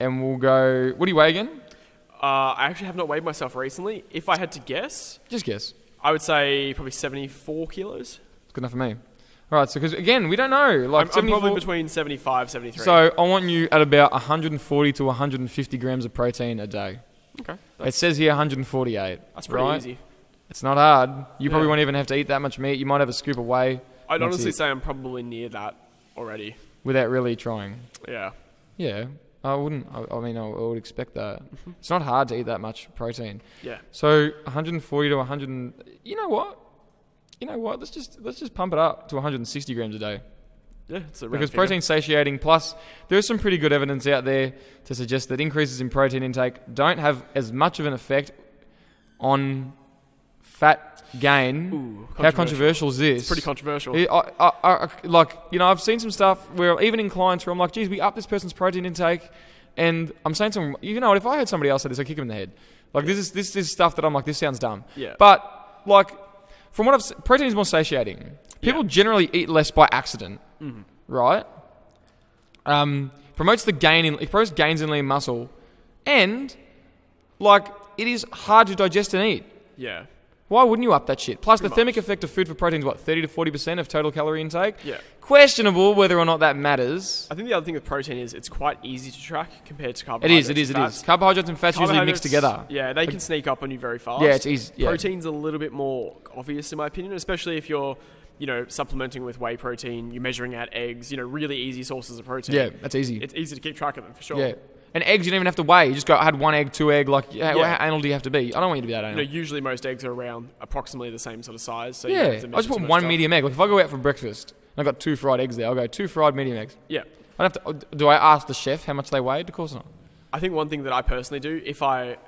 And we'll go... What do you weigh again? I actually have not weighed myself recently. If I had to guess... Just guess. I would say probably 74 kilos. It's good enough for me. All right, so because again, we don't know. Like I'm probably between 75, 73. So I want you at about 140 to 150 grams of protein a day. Okay. It says here 148. That's pretty easy. It's not hard. You probably won't even have to eat that much meat. You might have a scoop of whey. I'd honestly say I'm probably near that already. Without really trying. Yeah. Yeah. I wouldn't. I would expect that. It's not hard to eat that much protein. Yeah. So 140 to 100. You know what? Let's just pump it up to 160 grams a day. Yeah, it's a because protein's satiating. Plus, there is some pretty good evidence out there to suggest that increases in protein intake don't have as much of an effect on fat gain. Ooh, how controversial is this? It's pretty controversial. I've seen some stuff where even in clients where I'm like, geez, we up this person's protein intake, and I'm saying to them, you know what? If I heard somebody else say this, I'd kick them in the head. Like this is stuff that I'm like, this sounds dumb. Yeah. But like. From what I've seen, protein is more satiating. People generally eat less by accident, right? Promotes gains in lean muscle, and like it is hard to digest and eat. Yeah. Why wouldn't you up that shit? Plus, the Pretty thermic much. effect of food for protein is what, 30 to 40% of total calorie intake? Yeah. Questionable whether or not that matters. I think the other thing with protein is it's quite easy to track compared to It carbohydrates. is. and fats. Carbohydrates and fats usually mix together. Yeah, they can sneak up on you very fast. Yeah, it's easy. Yeah. Protein's a little bit more obvious in my opinion, especially if you're, supplementing with whey protein, you're measuring out eggs, really easy sources of protein. Yeah, that's easy. It's easy to keep track of them for sure. Yeah. And eggs, you don't even have to weigh. You just go, I had 1 egg, 2 egg. Like, Yeah. how anal do you have to be? I don't want you to be that anal. Usually most eggs are around approximately the same sort of size. So you Yeah, don't have to I measure just too put much 1 stuff. medium egg. Like if I go out for breakfast and I got 2 fried eggs there, I'll go 2 fried medium eggs. Yeah. I don't have to. Do I ask the chef how much they weighed? Of course not. I think one thing that I personally do,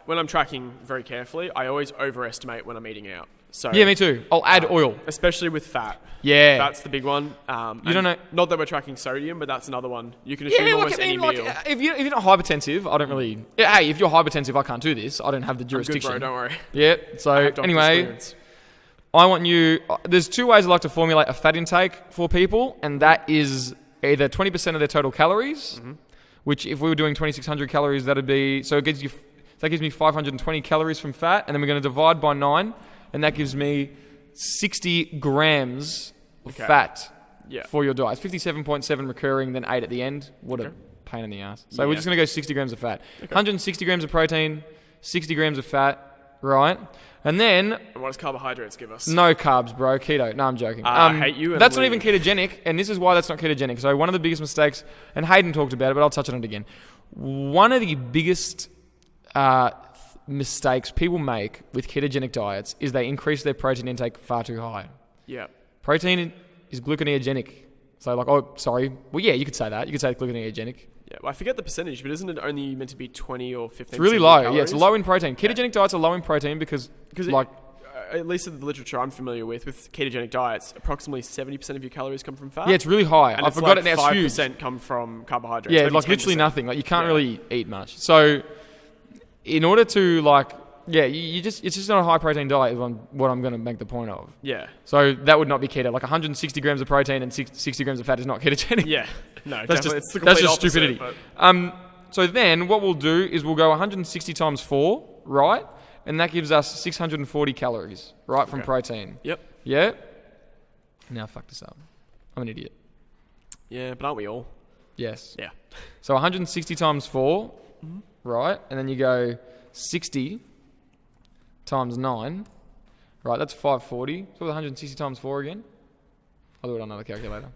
when I'm tracking very carefully, I always overestimate when I'm eating out. So Yeah, me too. I'll add oil. especially with fat. Yeah. That's the big one. You don't know. Not that we're tracking sodium, but that's another one. You can assume almost any meal. If you're not hypertensive, I don't really. Hey, if you're hypertensive, I can't do this. I don't have the I'm good, jurisdiction. bro, don't worry. Yeah. I So have doctor's anyway, clearance. I want you. There's 2 ways I like to formulate a fat intake for people, and that is either 20% of their total calories, which if we were doing 2,600 calories, that'd be so it gives you. That gives me 520 calories from fat, and then we're going to divide by 9, and that gives me 60 grams of Okay. fat Yeah. for your diet. It's 57.7 recurring, then 8 at the end. What a pain in the ass. So we're Yeah. just going to go 60 grams of fat. 160 grams of protein, 60 grams of fat, right? And then And what does carbohydrates give us? no carbs, bro. Keto. No, I'm joking. I hate you and That's I'm not even ketogenic, and this is why that's not ketogenic. So one of the biggest mistakes, and Hayden talked about it, but I'll touch on it again. One of the biggest mistakes people make with ketogenic diets is they increase their protein intake far too high. Yeah. Protein is gluconeogenic. So like, oh, sorry. Well, yeah, you could say that. You could say it's gluconeogenic. Yeah. Well, I forget the percentage, but isn't it only meant to be 20 or 15%? It's really of low. calories? Yeah, it's low in protein. Ketogenic diets are low in protein because like, at least in the literature I'm familiar with ketogenic diets, approximately 70% of your calories come from fat. yeah, it's really high. and I it's forgot like it now. It's huge. 5% come from carbohydrates. Yeah, maybe like literally 10%. nothing. Like you can't Yeah. really eat much. So, in order to like, yeah, it's just not a high protein diet. Is what I'm going to make the point of. Yeah. So that would not be keto. Like 160 grams of protein and 60 grams of fat is not ketogenic. Yeah. No, that's definitely. just It's the that's complete just opposite, stupidity. but- So then what we'll do is we'll go 160 times 4, right? And that gives us 640 calories, right, from Okay. protein. Yep. Yeah. Now fuck this up. I'm an idiot. Yeah, but aren't we all? Yes. Yeah. So 160 times 4, right? And then you go 60 times 9, right? That's 540. So 160 times 4 again. I'll do it on another calculator.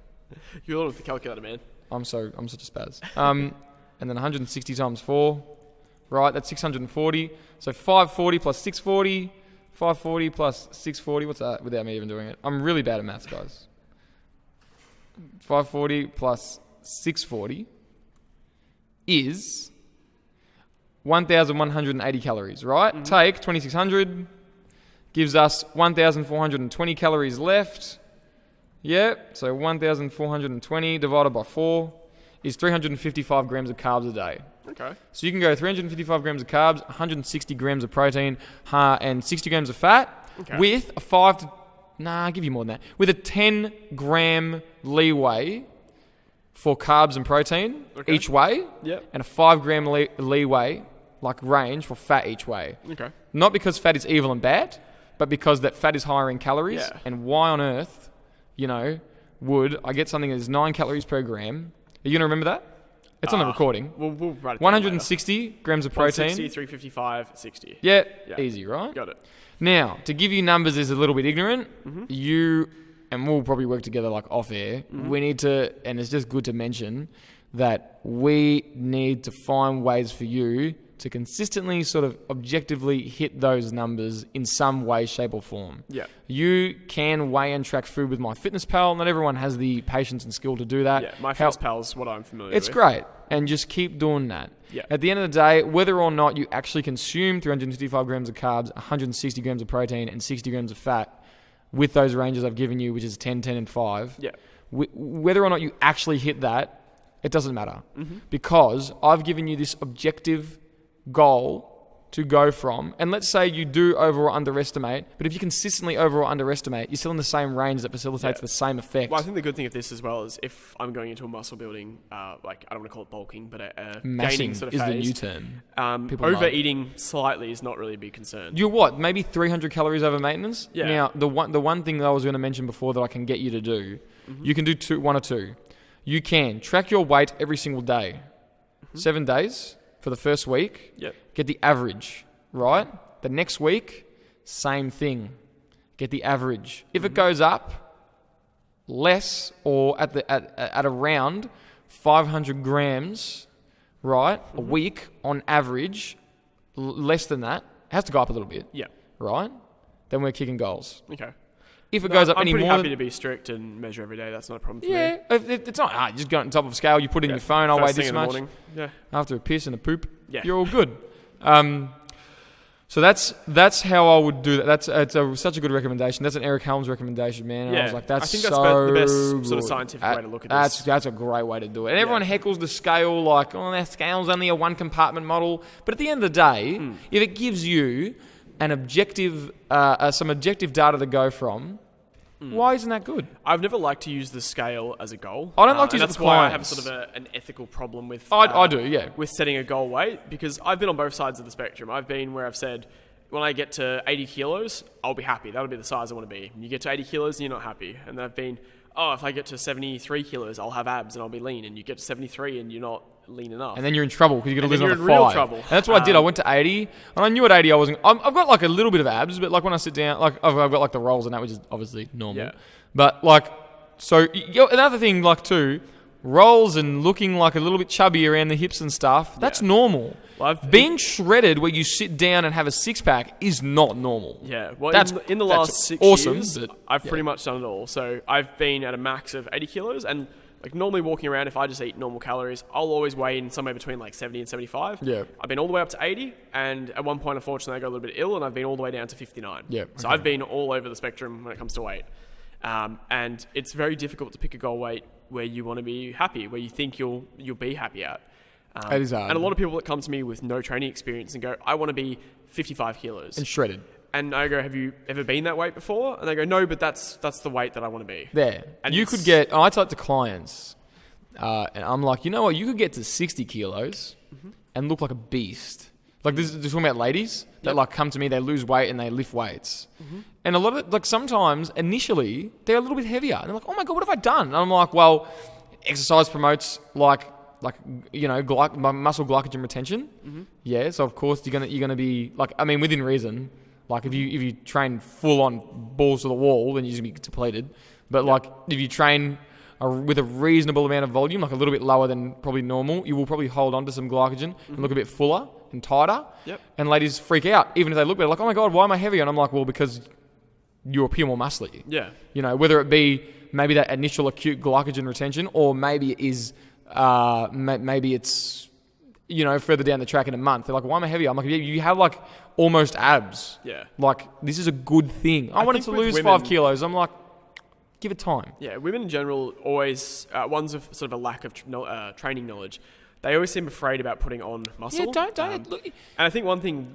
You're all with the calculator, man. I'm such a spaz. And then 160 times 4, right? That's 640. So 540 plus 640, 540 plus 640. What's that? Without me even doing it, I'm really bad at maths, guys. 540 plus 640 is 1,180 calories, right? Take 2,600, gives us 1,420 calories left. Yeah, so 1,420 divided by 4 is 355 grams of carbs a day. Okay. So you can go 355 grams of carbs, 160 grams of protein, and 60 grams of fat with a I'll give you more than that. With a 10 gram leeway for carbs and protein each way, Yep. and a 5 gram leeway, like range, for fat each way. Okay. Not because fat is evil and bad, but because that fat is higher in calories. Yeah. And why on earth, would I get something that is 9 calories per gram? Are you going to remember that? It's on the recording. We'll write it down 160 grams of later. protein. 160, 355, 60. Yeah, Yeah. easy, right? Got it. Now, to give you numbers is a little bit ignorant. You, and we'll probably work together like off air, we need to, and it's just good to mention that we need to find ways for you to consistently sort of objectively hit those numbers in some way, shape or form. Yeah. You can weigh and track food with MyFitnessPal. Not everyone has the patience and skill to do that. Yeah, MyFitnessPal's what I'm familiar with. It's great. And just keep doing that. Yeah. At the end of the day, whether or not you actually consume 355 grams of carbs, 160 grams of protein, and 60 grams of fat with those ranges I've given you, which is 10, 10, and 5, Yeah. whether or not you actually hit that, it doesn't matter. Because I've given you this objective goal to go from, and let's say you do over or underestimate, but if you consistently over or underestimate, you're still in the same range that facilitates the same effect. Well, I think the good thing of this as well is if I'm going into a muscle building, like I don't want to call it bulking, but a gaining sort of is phase, the new term. Overeating slightly is not really a big concern. You're what? Maybe 300 calories over maintenance? Yeah. Now, the one thing that I was going to mention before that I can get you to do, you can do one or two. You can track your weight every single day. 7 days for the first week. Yep. Get the average, right? The next week, same thing. Get the average. If it goes up less or at around 500 grams, right, a week on average, less than that, it has to go up a little bit. Yeah. Right? Then we're kicking goals. Okay. If it goes up I'm any pretty more, happy to be strict and measure every day. That's not a problem for me. yeah, it's not hard. You just go on top of a scale. You put it in your phone. I'll weigh First thing this in the much. morning. Yeah. After a piss and a poop, Yeah. you're all good. So that's how I would do that. Such a good recommendation. That's an Eric Helms recommendation, man. And I was like, I think that's the best sort of scientific way to look at this. That's a great way to do it. And everyone heckles the scale like, oh, that scale's only a one compartment model. But at the end of the day, if it gives you an objective, some objective data to go from, why isn't that good? I've never liked to use the scale as a goal. I don't like to use it that's for why I have clients. sort of an ethical problem with. I do, yeah. With setting a goal weight, because I've been on both sides of the spectrum. I've been where I've said, when I get to 80 kilos, I'll be happy. That'll be the size I want to be. And you get to 80 kilos, and you're not happy. And then I've been, if I get to 73 kilos, I'll have abs and I'll be lean. And you get to 73 and you're not lean enough. And then you're in trouble because you're going to lose you're another in real 5. trouble. And that's what I did. I went to 80, and I knew at 80 I wasn't. I've got like a little bit of abs, but like when I sit down, like I've got like the rolls and that, which is obviously normal. Yeah. But like, so another thing, like too, rolls and looking like a little bit chubby around the hips and stuff. That's normal. Well, being shredded where you sit down and have a six pack is not normal. Yeah, well, That's in the last 6 awesome, years, but, I've pretty much done it all. So I've been at a max of 80 kilos, and like normally walking around, if I just eat normal calories, I'll always weigh in somewhere between like 70 and 75. Yeah. I've been all the way up to 80, and at one point, unfortunately, I got a little bit ill, and I've been all the way down to 59. Yeah. So I've been all over the spectrum when it comes to weight. And it's very difficult to pick a goal weight where you want to be happy, where you think you'll be happy at. It is hard. And a lot of people that come to me with no training experience and go, I want to be 55 kilos. And shredded. And I go, have you ever been that weight before? And they go, no, but that's the weight that I want to be. There. And you could get, I talk to clients, and I'm like, you know what, you could get to 60 kilos and look like a beast. Like this is talking about ladies that like come to me, they lose weight and they lift weights. And a lot of it, like sometimes initially they're a little bit heavier. And they're like, oh my God, what have I done? And I'm like, well, exercise promotes like muscle glycogen retention. Yeah, so of course you're gonna be like, I mean, within reason. Like if you train full on balls to the wall, then you're gonna be depleted. But like if you train with a reasonable amount of volume, like a little bit lower than probably normal, you will probably hold on to some glycogen and look a bit fuller and tighter. Yep. And ladies freak out, even if they look better, like, oh my God, why am I heavier? And I'm like, well, because you appear more muscly. Yeah. You know, whether it be maybe that initial acute glycogen retention, or maybe it is, maybe it's, you know, further down the track in a month. They're like, why am I heavier? I'm like, you have like almost abs. Yeah. Like, this is a good thing. I wanted to think with lose women- 5 kilos. I'm like, give it time. Yeah, women in general always, ones of sort of a lack of training knowledge, they always seem afraid about putting on muscle. Yeah, don't look. And I think one thing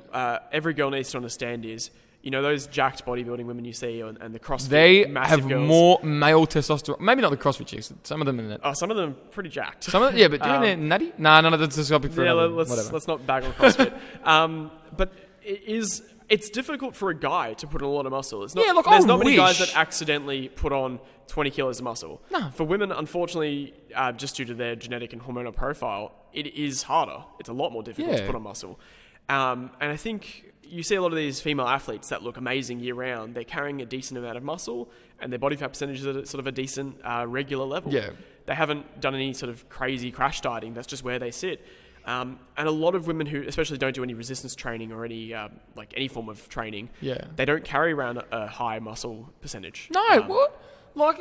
every girl needs to understand is, you know, those jacked bodybuilding women you see and the CrossFit They massive have girls. more male testosterone. Maybe not the CrossFit chicks. Some of them in it. Oh, some of them pretty jacked. Some of them, yeah, but do you think they're nutty? Nah, none of that's a topic for Yeah, another, let's whatever. not bag on CrossFit. But it's difficult for a guy to put on a lot of muscle. It's not, Yeah, look, there's I not many guys wish. that accidentally put on 20 kilos of muscle. No. For women, unfortunately, just due to their genetic and hormonal profile, it is harder. It's a lot more difficult to Yeah. put on muscle. And I think you see a lot of these female athletes that look amazing year round. They're carrying a decent amount of muscle and their body fat percentage is at sort of a decent regular level. Yeah. They haven't done any sort of crazy crash dieting. That's just where they sit. And a lot of women who especially don't do any resistance training or any like any form of training, Yeah. they don't carry around a high muscle percentage. No, what? Like,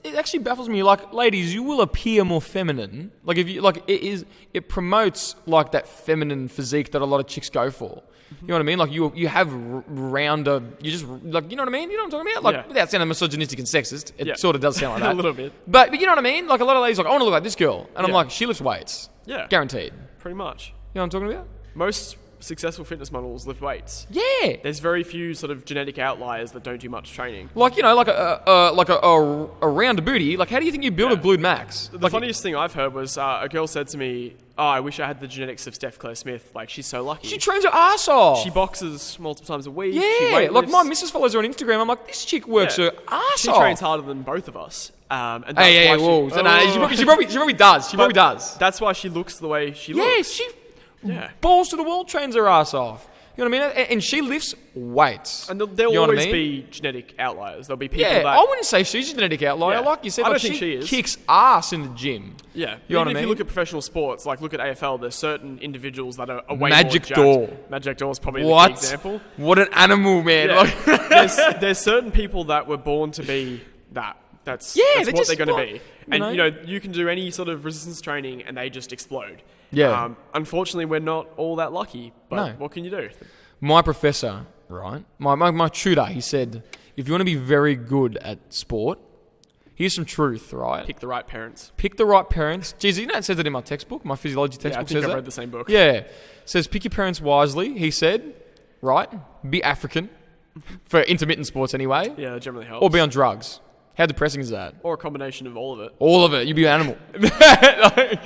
it actually baffles me. Like, ladies, you will appear more feminine. Like, if you like, it promotes like that feminine physique that a lot of chicks go for. You know what I mean? Like, you have rounder. You just like, you know what I mean? You know what I'm talking about? Like, Yeah. without sounding misogynistic and sexist, it sort of does sound like that A little bit. But you know what I mean? Like, a lot of ladies are like, I want to look like this girl, and I'm Yeah. like, she lifts weights. Yeah, Guaranteed. pretty much. You know what I'm talking about? Most successful fitness models lift weights. Yeah. There's very few sort of genetic outliers that don't do much training. Like, like a round booty. Like, how do you think you build a glued max? The funniest thing I've heard was a girl said to me, "Oh, I wish I had the genetics of Steph Claire Smith. Like, she's so lucky. She trains her ass off. She boxes multiple times a week. She Yeah. weightlifts. Like, my missus follows her on Instagram. I'm like, this chick works her ass She off. trains harder than both of us. And that's Hey, why whoa. So, nah, she probably does. She probably does. That's why she looks the way she Yeah, looks. she balls to the wall trains her ass off. You know what I mean? And she lifts weights. And there'll You know what I always mean? be genetic outliers. There'll be people Yeah, that... I wouldn't say she's a genetic outlier. Yeah. Like you said, I like don't think she is. kicks ass in the gym. Yeah. You know Even what I if mean? you look at professional sports, like look at AFL, there's certain individuals that are way Magic more jacked. Door. Magic Door is probably the What? key example. What an animal, man. Yeah. Like, there's certain people that were born to be that. That's they're what just they're going to like, be. And, you can do any sort of resistance training and they just explode. Yeah. Unfortunately, we're not all that lucky. But No. what can you do? my professor, right? My tutor, he said, if you want to be very good at sport, here's some truth, right? Pick the right parents. Pick the right parents. Geez, you know it says it in my textbook, my physiology textbook Yeah, I think says I've that. read the same book. Yeah. It says pick your parents wisely, he said, right? Be African, for intermittent sports anyway, Yeah, that generally helps. or be on drugs. How depressing is that? Or a combination of all of it. All of it. You'd be an animal. Like,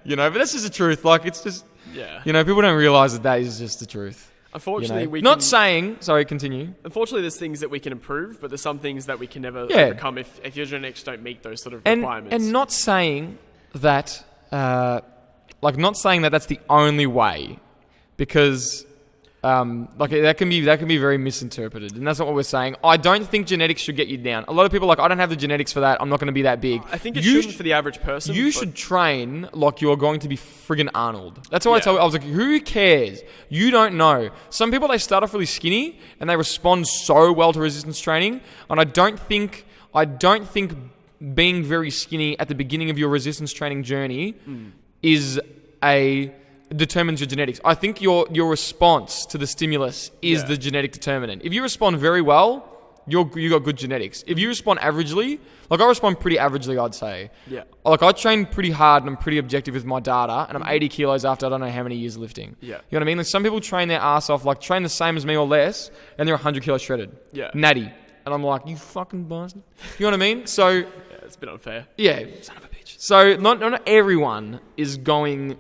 but that's just the truth. Like, it's just, Yeah. people don't realise that is just the truth. Unfortunately, we Not can... saying... Sorry, continue. Unfortunately, there's things that we can improve, but there's some things that we can never Yeah. overcome if your genetics don't meet those sort of requirements. And not saying that... not saying that that's the only way. Because... that can be very misinterpreted, and that's not what we're saying. I don't think genetics should get you down. A lot of people are like, I don't have the genetics for that. I'm not going to be that big. I think it shouldn't for the average person. You should train like you're going to be friggin' Arnold. That's what I Yeah. tell you. I was like, who cares? You don't know. Some people, they start off really skinny and they respond so well to resistance training. And I don't think being very skinny at the beginning of your resistance training journey determines your genetics. I think your response to the stimulus is the genetic determinant. If you respond very well, you got good genetics. If you respond averagely, like I respond pretty averagely, I'd say. Yeah. Like I train pretty hard and I'm pretty objective with my data, and I'm 80 kilos after I don't know how many years lifting. Yeah. You know what I mean? Like some people train their ass off, like train the same as me or less, and they're 100 kilos shredded. Yeah. Natty. And I'm like, you fucking bastard. You know what I mean? So Yeah, it's a bit unfair. yeah, son of a bitch. So not everyone is going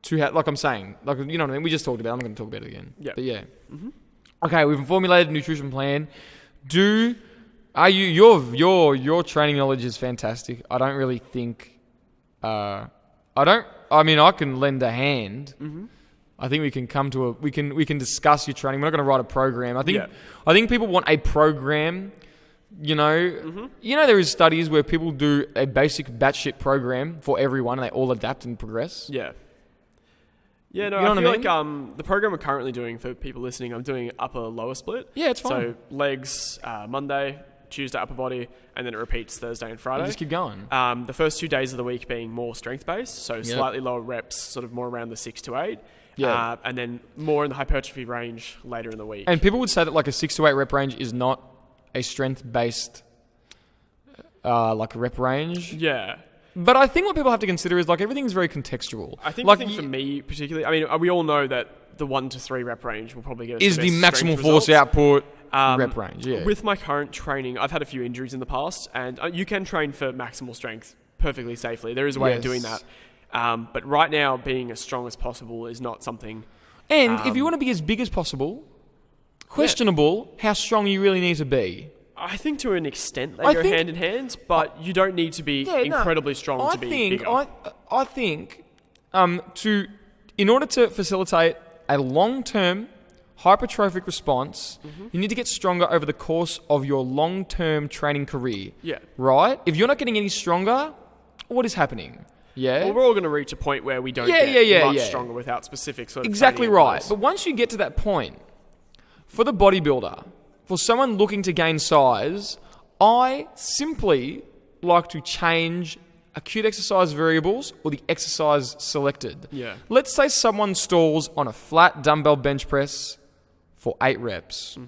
to have, like I'm saying, like, you know what I mean? We just talked about it. I'm not going to talk about it again. Yeah. But yeah. Okay, we've formulated a nutrition plan. Your training knowledge is fantastic. I don't really think, I can lend a hand. I think we can come to we can discuss your training. We're not going to write a program. I think people want a program. There is studies where people do a basic batshit program for everyone, and they all adapt and progress. Yeah. Yeah, no, You know I what feel I mean? like the program we're currently doing for people listening, I'm doing upper-lower split. Yeah, it's fine. So legs Monday, Tuesday upper body, and then it repeats Thursday and Friday. You just keep going. The first 2 days of the week being more strength-based, so slightly lower reps, sort of more around the 6 to 8. Yeah. And then more in the hypertrophy range later in the week. And people would say that like a 6 to 8 rep range is not a strength-based rep range. Yeah. But I think what people have to consider is like everything's very contextual. I think, like, for me particularly, I mean, we all know that the 1 to 3 rep range will probably get us is the the best maximal strength force results. output rep range. Yeah. With my current training, I've had a few injuries in the past, and you can train for maximal strength perfectly safely. There is a way of doing that. But right now, being as strong as possible is not something... And if you want to be as big as possible, questionable how strong you really need to be. I think to an extent they go hand in hand, but you don't need to be incredibly strong to be bigger. I think in order to facilitate a long-term hypertrophic response, you need to get stronger over the course of your long-term training career. Yeah. Right? If you're not getting any stronger, what is happening? Yeah. Well, we're all going to reach a point where we don't get much stronger without specific sort of exactly training in right. place. But once you get to that point, for the bodybuilder, for someone looking to gain size, I simply like to change acute exercise variables or the exercise selected. Yeah. Let's say someone stalls on a flat dumbbell bench press for 8 reps.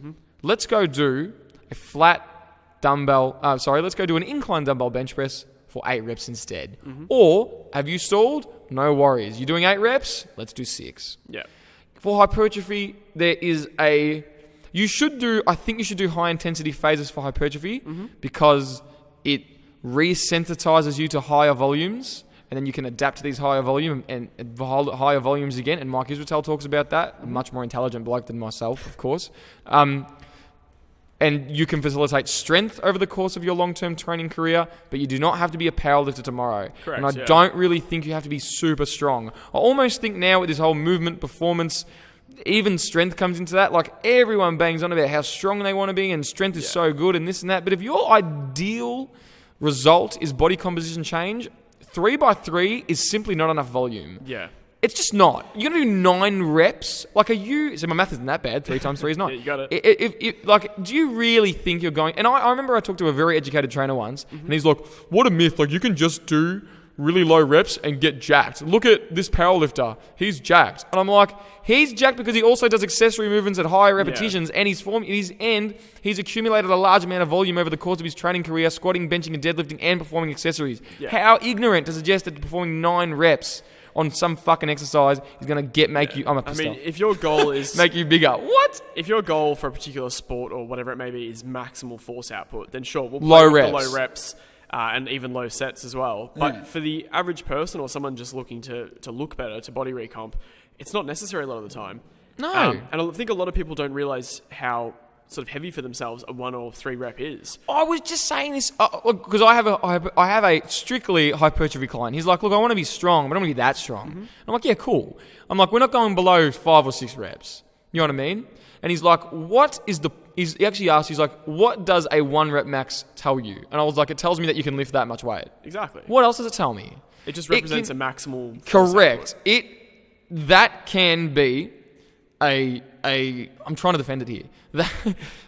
Let's go do a flat dumbbell, let's go do an incline dumbbell bench press for 8 reps instead. Or, have you stalled? No worries. You're doing 8 reps? Let's do 6. Yeah. For hypertrophy, I think you should do high intensity phases for hypertrophy because it resensitizes you to higher volumes, and then you can adapt to these higher volumes again. And Mike Israel talks about that. A much more intelligent bloke than myself, of course. And you can facilitate strength over the course of your long-term training career, but you do not have to be a powerlifter tomorrow. Correct, and I don't really think you have to be super strong. I almost think now with this whole movement, performance, even strength comes into that. Like, everyone bangs on about how strong they want to be, and strength is so good and this and that. But if your ideal result is body composition change, 3x3 is simply not enough volume. Yeah. It's just not. You're going to do 9 reps. Like, so my math isn't that bad. 3 times 3 is 9. Yeah, you got it. Do you really think you're going... And I remember I talked to a very educated trainer once, and he's like, what a myth. Like, you can just do really low reps and get jacked. Look at this powerlifter. He's jacked. And I'm like, he's jacked because he also does accessory movements at higher repetitions, and he's accumulated a large amount of volume over the course of his training career, squatting, benching, and deadlifting, and performing accessories. Yeah. How ignorant to suggest that performing 9 reps on some fucking exercise is going to make you... if your goal is... make you bigger. What? If your goal for a particular sport or whatever it may be is maximal force output, then sure, we'll play with reps. the low reps and even low sets as well. But for the average person or someone just looking to look better, to body recomp, it's not necessary a lot of the time. No. And I think a lot of people don't realise how sort of heavy for themselves a 1 or 3 rep is. I was just saying this because I have a strictly hypertrophy client. He's like, look, I want to be strong, but I don't want to be that strong. And I'm like, yeah, cool. I'm like, we're not going below 5 or 6 reps. You know what I mean? And he's like, he actually asked, he's like, what does a 1 rep max tell you? And I was like, it tells me that you can lift that much weight. Exactly. What else does it tell me? It just represents a maximal... Correct. That can be I'm trying to defend it here.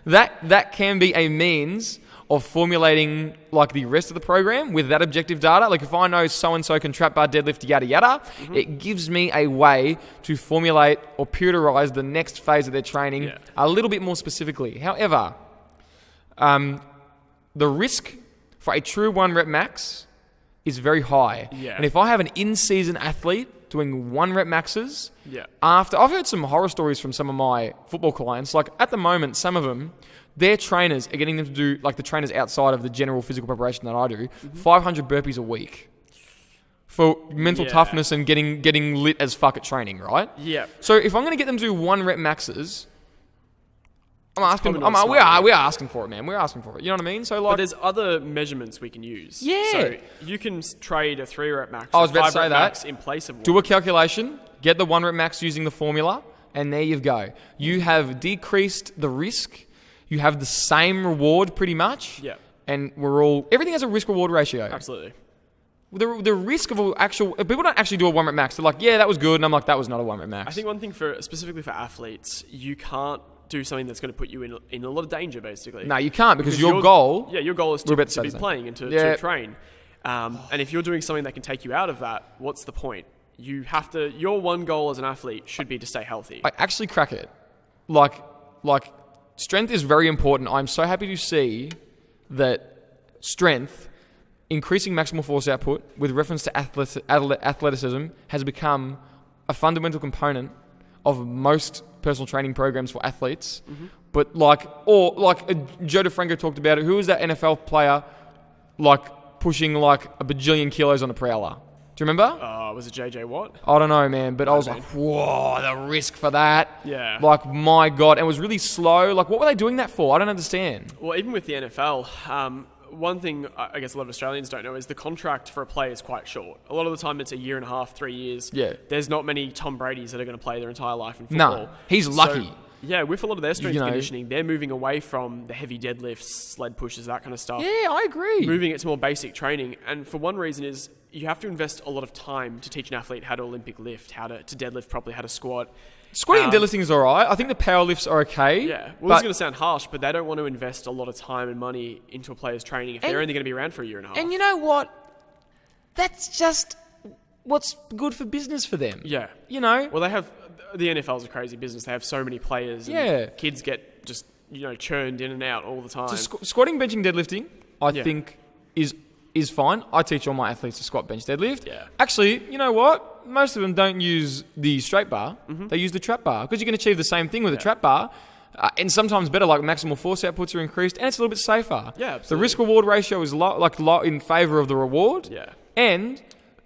That can be a means of formulating like the rest of the program with that objective data. Like if I know so-and-so can trap bar deadlift, yada, yada, it gives me a way to formulate or pewterize the next phase of their training a little bit more specifically. However, the risk for a true 1 rep max is very high. Yeah. And if I have an in-season athlete doing 1 rep maxes, after I've heard some horror stories from some of my football clients. Like at the moment, some of them, their trainers are getting them to do, like the trainers outside of the general physical preparation that I do, 500 burpees a week for mental toughness and getting lit as fuck at training, right? Yeah. So if I'm going to get them to do 1 rep maxes, we're asking for it, man. We're asking for it. You know what I mean? So like, but there's other measurements we can use. Yeah. So you can trade a 3 rep max. I was about to say that. Max in place of 1. Do a calculation, get the 1 rep max using the formula, and there you go. You have decreased the risk. You have the same reward pretty much. Yeah. And everything has a risk reward ratio. Absolutely. The risk of people don't actually do a 1 rep max. They're like, yeah, that was good. And I'm like, that was not a 1 rep max. I think one thing specifically for athletes, you can't do something that's going to put you in a lot of danger, basically. No, you can't because your goal... Yeah, your goal is to be playing and to train. And if you're doing something that can take you out of that, what's the point? Your one goal as an athlete should be to stay healthy. I actually crack it. Like strength is very important. I'm so happy to see that strength, increasing maximal force output with reference to athleticism, has become a fundamental component of most personal training programs for athletes. But Joe DeFranco talked about it. Who was that NFL player pushing a bajillion kilos on a prowler? Do you remember? Was it JJ Watt? I don't know, man. But I was like, whoa, the risk for that. Yeah. Like, my God. And it was really slow. Like, what were they doing that for? I don't understand. Well, even with the NFL, one thing I guess a lot of Australians don't know is the contract for a player is quite short. A lot of the time it's a 1.5 3 years. Yeah. There's not many Tom Bradys that are going to play their entire life in football. No, he's lucky. Yeah, with a lot of their strength conditioning, they're moving away from the heavy deadlifts, sled pushes, that kind of stuff. Yeah, I agree. Moving it to more basic training. And for one reason is you have to invest a lot of time to teach an athlete how to Olympic lift, how to deadlift properly, how to squat. Squatting and deadlifting is all right. I think the power lifts are okay. Yeah. Well, this is going to sound harsh, but they don't want to invest a lot of time and money into a player's training if they're only going to be around for a 1.5 years. And you know what? That's just what's good for business for them. Yeah. You know? Well, the NFL's a crazy business. They have so many players. And kids get just, churned in and out all the time. So squatting, benching, deadlifting, I think is fine. I teach all my athletes to squat, bench, deadlift. Yeah. Actually, you know what? most of them don't use the straight bar. They use the trap bar because you can achieve the same thing with a trap bar. And sometimes better, like maximal force outputs are increased, and it's a little bit safer. Yeah, absolutely. The risk-reward ratio is low in favour of the reward. Yeah. And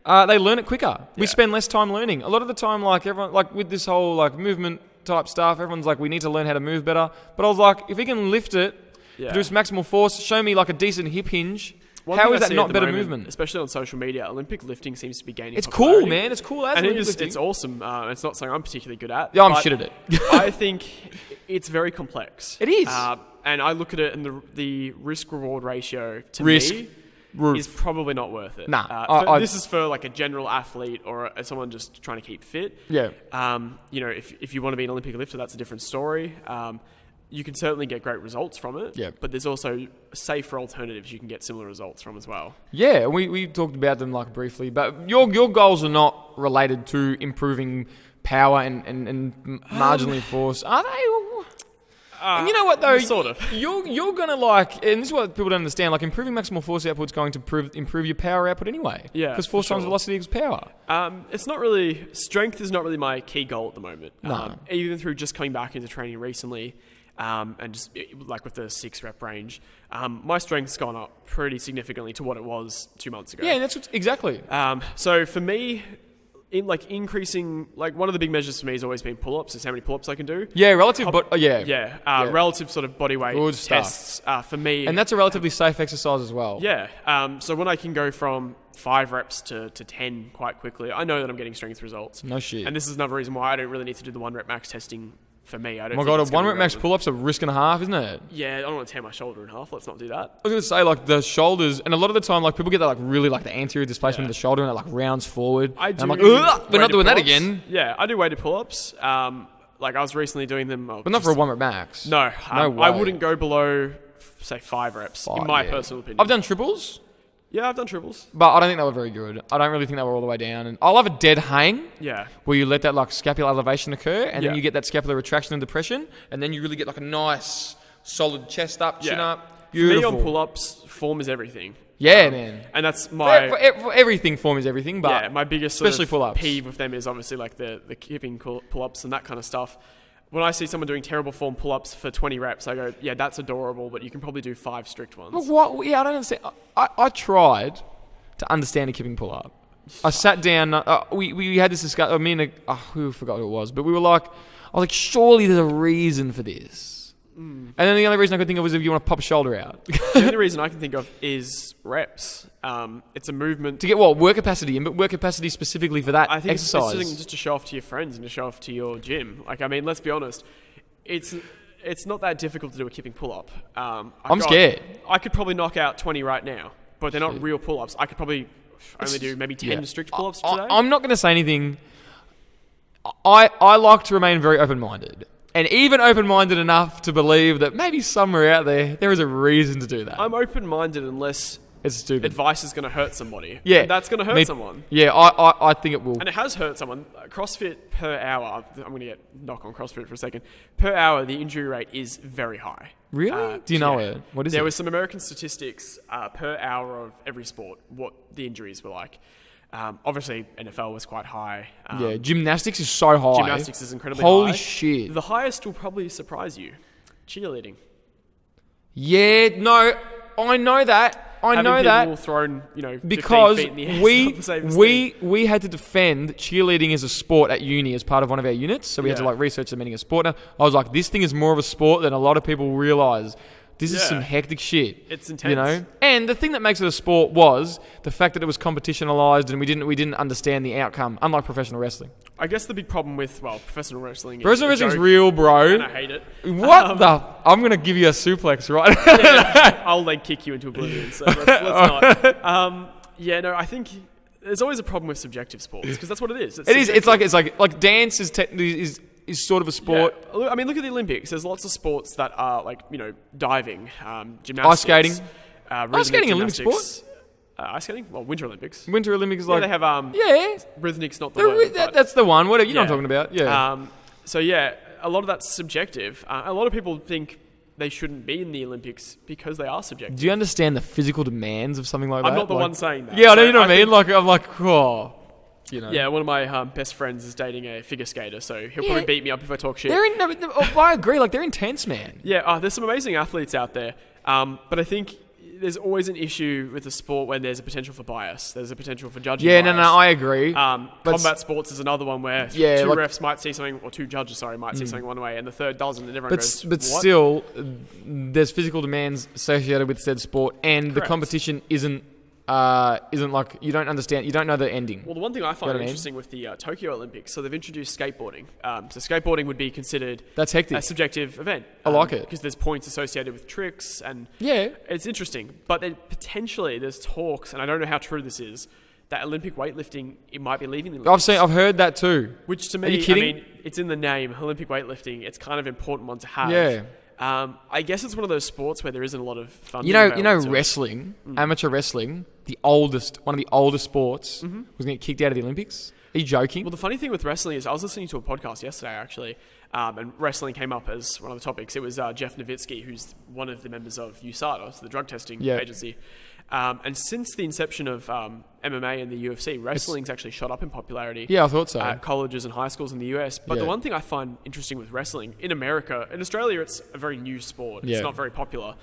they learn it quicker. We Yeah. spend less time learning. A lot of the time, like everyone, like with this whole like movement type stuff, everyone's like, we need to learn how to move better. But I was like, if he can lift it, produce maximal force, show me like a decent hip hinge. How is that not better movement? Especially on social media, Olympic lifting seems to be gaining It's popularity. cool, man. It's cool as and Olympic lifting. it's awesome. It's not something I'm particularly good at. Yeah, I'm but shit at it. I think it's very complex. It is. And I look at it, and the risk-reward ratio to Risk. me Roof. is probably not worth it. Nah. This is for like a general athlete or someone just trying to keep fit. Yeah. If you want to be an Olympic lifter, that's a different story. You can certainly get great results from it. Yeah. But there's also safer alternatives you can get similar results from as well. Yeah, we talked about them like briefly, but your goals are not related to improving power and marginally force, are they? And you know what though? Sort of. You're gonna like, and this is what people don't understand. Like improving maximal force output is going to improve your power output anyway. Yeah, because force for times sure. velocity equals power. It's not really strength is not really my key goal at the moment. No. Even through just coming back into training recently, and just like with the 6 rep range, my strength's gone up pretty significantly to what it was 2 months ago. Yeah, and that's exactly. So for me, increasing, like one of the big measures for me has always been pull-ups. Is how many pull-ups I can do. Yeah, relative, but yeah. Relative sort of body weight Good tests for me. And that's a relatively safe exercise as well. Yeah. So when I can go from 5 reps to 10 quite quickly, I know that I'm getting strength results. No shit. And this is another reason why I don't really need to do the 1 rep max testing for me. I don't. Oh my god, a 1 rep max pull-up's a risk and a half, isn't it? Yeah, I don't want to tear my shoulder in half. Let's not do that. I was going to say, like, the shoulders, and a lot of the time, like, people get that, like, really, like, the anterior displacement of the shoulder, and it, like, rounds forward. I do. And I'm like, ugh, we're not doing that pull-ups. again. Yeah, I do weighted pull-ups. Like, I was recently doing them. But not for a 1 rep max. No. No way. I wouldn't go below, say, 5 reps, in my personal opinion. I've done triples, Yeah, I've done triples. but I don't think they were very good. I don't really think they were all the way down. And I love a dead hang, Yeah. where you let that, like, scapular elevation occur, and then Yeah. you get that scapular retraction and depression, and then you really get, like, a nice, solid chest up, chin Yeah. up. For me Beautiful. on pull-ups, form is everything. Yeah, man. And that's my... For everything, form is everything, but yeah, my biggest sort especially of pull-ups. peeve with them is obviously like the kipping pull-ups and that kind of stuff. When I see someone doing terrible form pull-ups for 20 reps, I go, yeah, that's adorable, but you can probably do 5 strict ones. But what? Yeah, I don't understand. I tried to understand a kipping pull-up. I sat down. We had this discussion. Me and who forgot who it was, but we were like, I was like, surely there's a reason for this. And then the only reason I could think of was if you want to pop a shoulder out The only reason I can think of is reps. It's a movement. to get what work capacity, but work capacity specifically for that I think exercise. it's just to show off to your friends and to show off to your gym. Like, I mean, let's be honest. It's not that difficult to do a kipping pull-up. I'm scared. I could probably knock out 20 right now, but they're not real pull-ups. I could probably only do maybe 10 strict pull-ups today. I'm not going to say anything. I like to remain very open-minded. And even open-minded enough to believe that maybe somewhere out there is a reason to do that. I'm open-minded unless It's stupid. advice is going to hurt somebody. Yeah. And that's going to hurt someone. Yeah, I think it will. And it has hurt someone. CrossFit per hour, I'm going to get knock on CrossFit for a second. Per hour, the injury rate is very high. Really? Do you know it? What is it? There was some American statistics per hour of every sport, what the injuries were like. Obviously, NFL was quite high. Yeah, gymnastics is so high. Gymnastics is incredibly high. Holy shit. The highest will probably surprise you. Cheerleading. Yeah, no, I know that. I know Having people that thrown, 15 because feet in the air is not the same as thing. we had to defend cheerleading as a sport at uni as part of one of our units. So we had to Yeah. research the meaning of sport. Now, I was like, this thing is more of a sport than a lot of people realise. This is Yeah. some hectic shit. It's intense. You know? And the thing that makes it a sport was the fact that it was competitionalized and we didn't understand the outcome, unlike professional wrestling. I guess the big problem with, professional wrestling is... Professional a wrestling's joke, real, bro. and I hate it. What the... I'm going to give you a suplex, right? I'll leg kick you into oblivion, so let's not. I think there's always a problem with subjective sports, because that's what it is. It is. It's like dance is sort of a sport. Yeah. I mean, look at the Olympics. There's lots of sports that are like, diving, gymnastics. Ice skating. Ice skating, Olympic sport? Ice skating? Well, Winter Olympics. Winter Olympics is Yeah, like... they have... yeah. Rhythmic's not the word. That's the one. Whatever. You know what Yeah. I'm talking about. Yeah. A lot of that's subjective. A lot of people think they shouldn't be in the Olympics because they are subjective. Do you understand the physical demands of something like that? I'm not the one saying that. Yeah, I know, So you know what I mean? think Like, I'm like, oh... you know. Yeah, one of my best friends is dating a figure skater, so he'll probably beat me up if I talk shit. I agree. Like, they're intense, man. Yeah, there's some amazing athletes out there, but I think there's always an issue with the sport when there's a potential for bias. There's a potential for judging bias. No, I agree. Combat sports is another one where two refs might see something, or two judges, might see something one way, and the third doesn't, and everyone goes, But what? still, there's physical demands associated with said sport, and the competition isn't like, you don't understand, you don't know the ending. Well, the one thing I find interesting with the Tokyo Olympics, so they've introduced skateboarding. So skateboarding would be considered that's hectic. A subjective event. I like it. Because there's points associated with tricks, and it's interesting. But then potentially there's talks, and I don't know how true this is, that Olympic weightlifting, it might be leaving the Olympics. I've heard that too. Which to me, are you kidding? I mean, it's in the name, Olympic weightlifting. It's kind of an important one to have. Yeah. I guess it's one of those sports where there isn't a lot of funding. You know, wrestling, amateur wrestling, one of the oldest sports, was going to get kicked out of the Olympics. Are you joking? Well, the funny thing with wrestling is I was listening to a podcast yesterday, actually, and wrestling came up as one of the topics. It was Jeff Nowitzki, who's one of the members of USADA, so the drug testing agency. And since the inception of MMA and the UFC, wrestling's actually shot up in popularity. Yeah, I thought so. At colleges and high schools in the US. But the one thing I find interesting with wrestling, in America, in Australia, it's a very new sport. It's not very popular.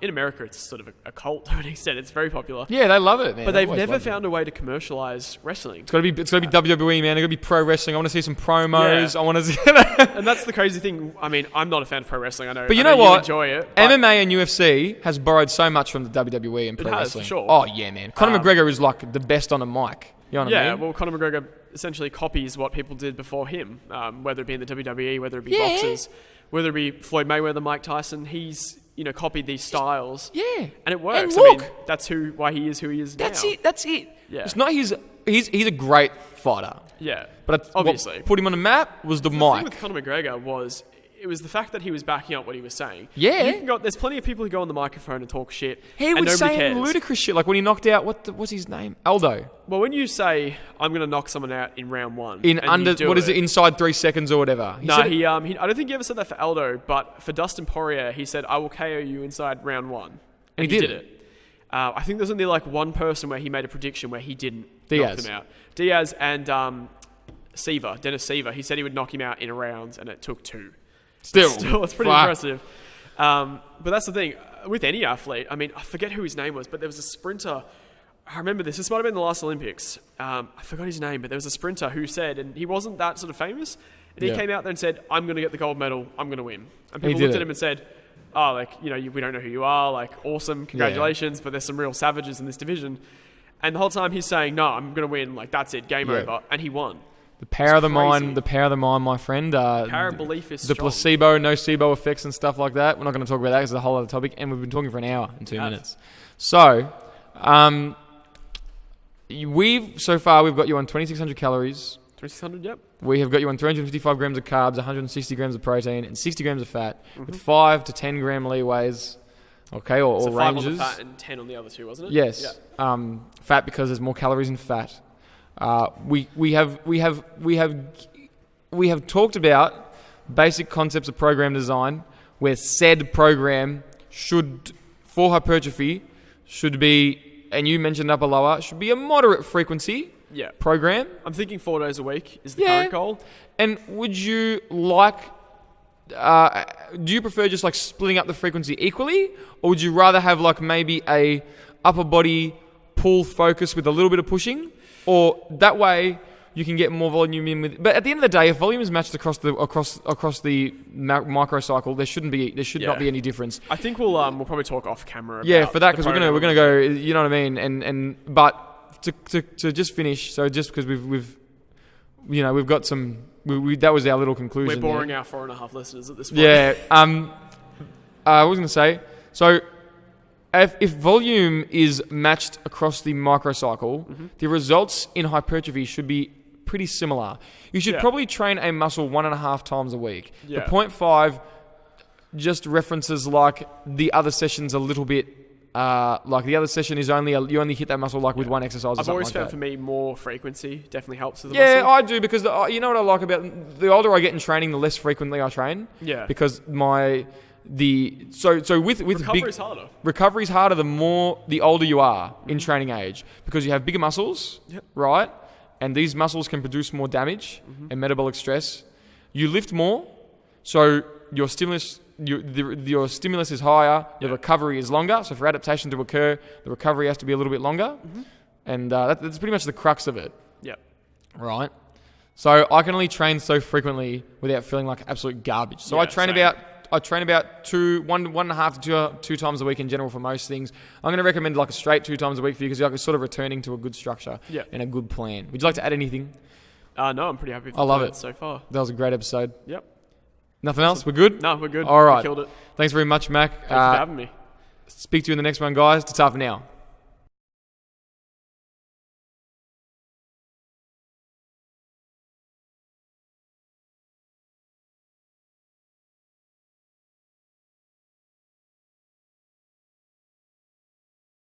In America, it's sort of a cult to an extent. It's very popular. Yeah, they love it, man. But they've never found a way to commercialize wrestling. It's got to be WWE, man. It's got to be pro wrestling. I want to see some promos. Yeah. I want to see And that's the crazy thing. I mean, I'm not a fan of pro wrestling. I know. But you know what? You enjoy it. MMA and UFC has borrowed so much from the WWE and pro wrestling. For sure. Oh yeah, man. Conor McGregor is like the best on a mic. You know what I mean? Yeah, well, Conor McGregor essentially copies what people did before him, whether it be in the WWE, whether it be boxers, whether it be Floyd Mayweather, Mike Tyson. He's copied these styles. Yeah. And it works. And look, I mean, that's why he is who he is now. That's it. Yeah. It's not he's a great fighter. Yeah. But obviously, what put him on the map was the mic. The thing with Conor McGregor was it was the fact that he was backing up what he was saying. Yeah. There's plenty of people who go on the microphone and talk shit. He was saying ludicrous shit, like when he knocked out what's his name? Aldo. Well, when you say I'm going to knock someone out in round one, inside 3 seconds or whatever. I don't think he ever said that for Aldo, but for Dustin Poirier, he said I will KO you inside round one, and he did it. I think there's only like one person where he made a prediction where he didn't knock them out. Diaz and Dennis Seaver. He said he would knock him out in a round, and it took 2. Still, it's pretty impressive. But that's the thing. With any athlete, I mean, I forget who his name was, but there was a sprinter. I remember this. This might have been the last Olympics. I forgot his name, but there was a sprinter who said, and he wasn't that sort of famous, and he came out there and said, I'm going to get the gold medal. I'm going to win. And people looked at him and said, oh, we don't know who you are. Like, awesome. Congratulations. But there's some real savages in this division. And the whole time he's saying, no, I'm going to win. Like, that's it. Game over. And he won. The power of the mind, my friend. Power of belief is the strong. placebo, nocebo effects and stuff like that. We're not going to talk about that because it's a whole other topic, and we've been talking for an hour and 2 minutes. So, so far we've got you on 2,600 calories. 2,600, yep. We have got you on 355 grams of carbs, 160 grams of protein, and 60 grams of fat, with 5 to 10 gram leeways. Okay, or so ranges. 5 on the fat and 10 on the other two, wasn't it? Yes. Yeah. Fat because there's more calories in fat. We have talked about basic concepts of program design, where said program for hypertrophy should be, and you mentioned upper lower, should be a moderate frequency program. I'm thinking 4 days a week is the current goal. And would you like? Do you prefer just like splitting up the frequency equally, or would you rather have like maybe a upper body pull focus with a little bit of pushing? Or that way you can get more volume in with. But at the end of the day, if volume is matched across the microcycle, there should not be any difference. I think we'll probably talk off camera. For that, because we're gonna go. You know what I mean? But to just finish. So just because we've got some. That was our little conclusion. We're boring our 4.5 listeners at this point. Yeah. I was gonna say so. If volume is matched across the microcycle, the results in hypertrophy should be pretty similar. You should probably train a muscle 1.5 times a week. The 0.5 just references like the other sessions a little bit. Like the other session is you only hit that muscle like with one exercise. I've always found that. For me more frequency definitely helps with the muscle. Yeah, I do because you know what I like about the older I get in training, the less frequently I train. Yeah, because with recovery's harder. Recovery's harder the older you are in training age because you have bigger muscles, right? and these muscles can produce more damage and metabolic stress. You lift more, so your stimulus is higher, the recovery is longer. So for adaptation to occur, the recovery has to be a little bit longer. And that's pretty much the crux of it. Yep. Right? So I can only train so frequently without feeling like absolute garbage. So I train about 1.5 to 2 times a week in general for most things. I'm going to recommend like a straight 2 times a week for you because you're like sort of returning to a good structure and a good plan. Would you like to add anything? No, I'm pretty happy with I love it so far. That was a great episode. Yep. Nothing else? We're good? No, we're good. All right. We killed it. Thanks very much, Mac. Thanks for having me. Speak to you in the next one, guys. Ta-ta for now.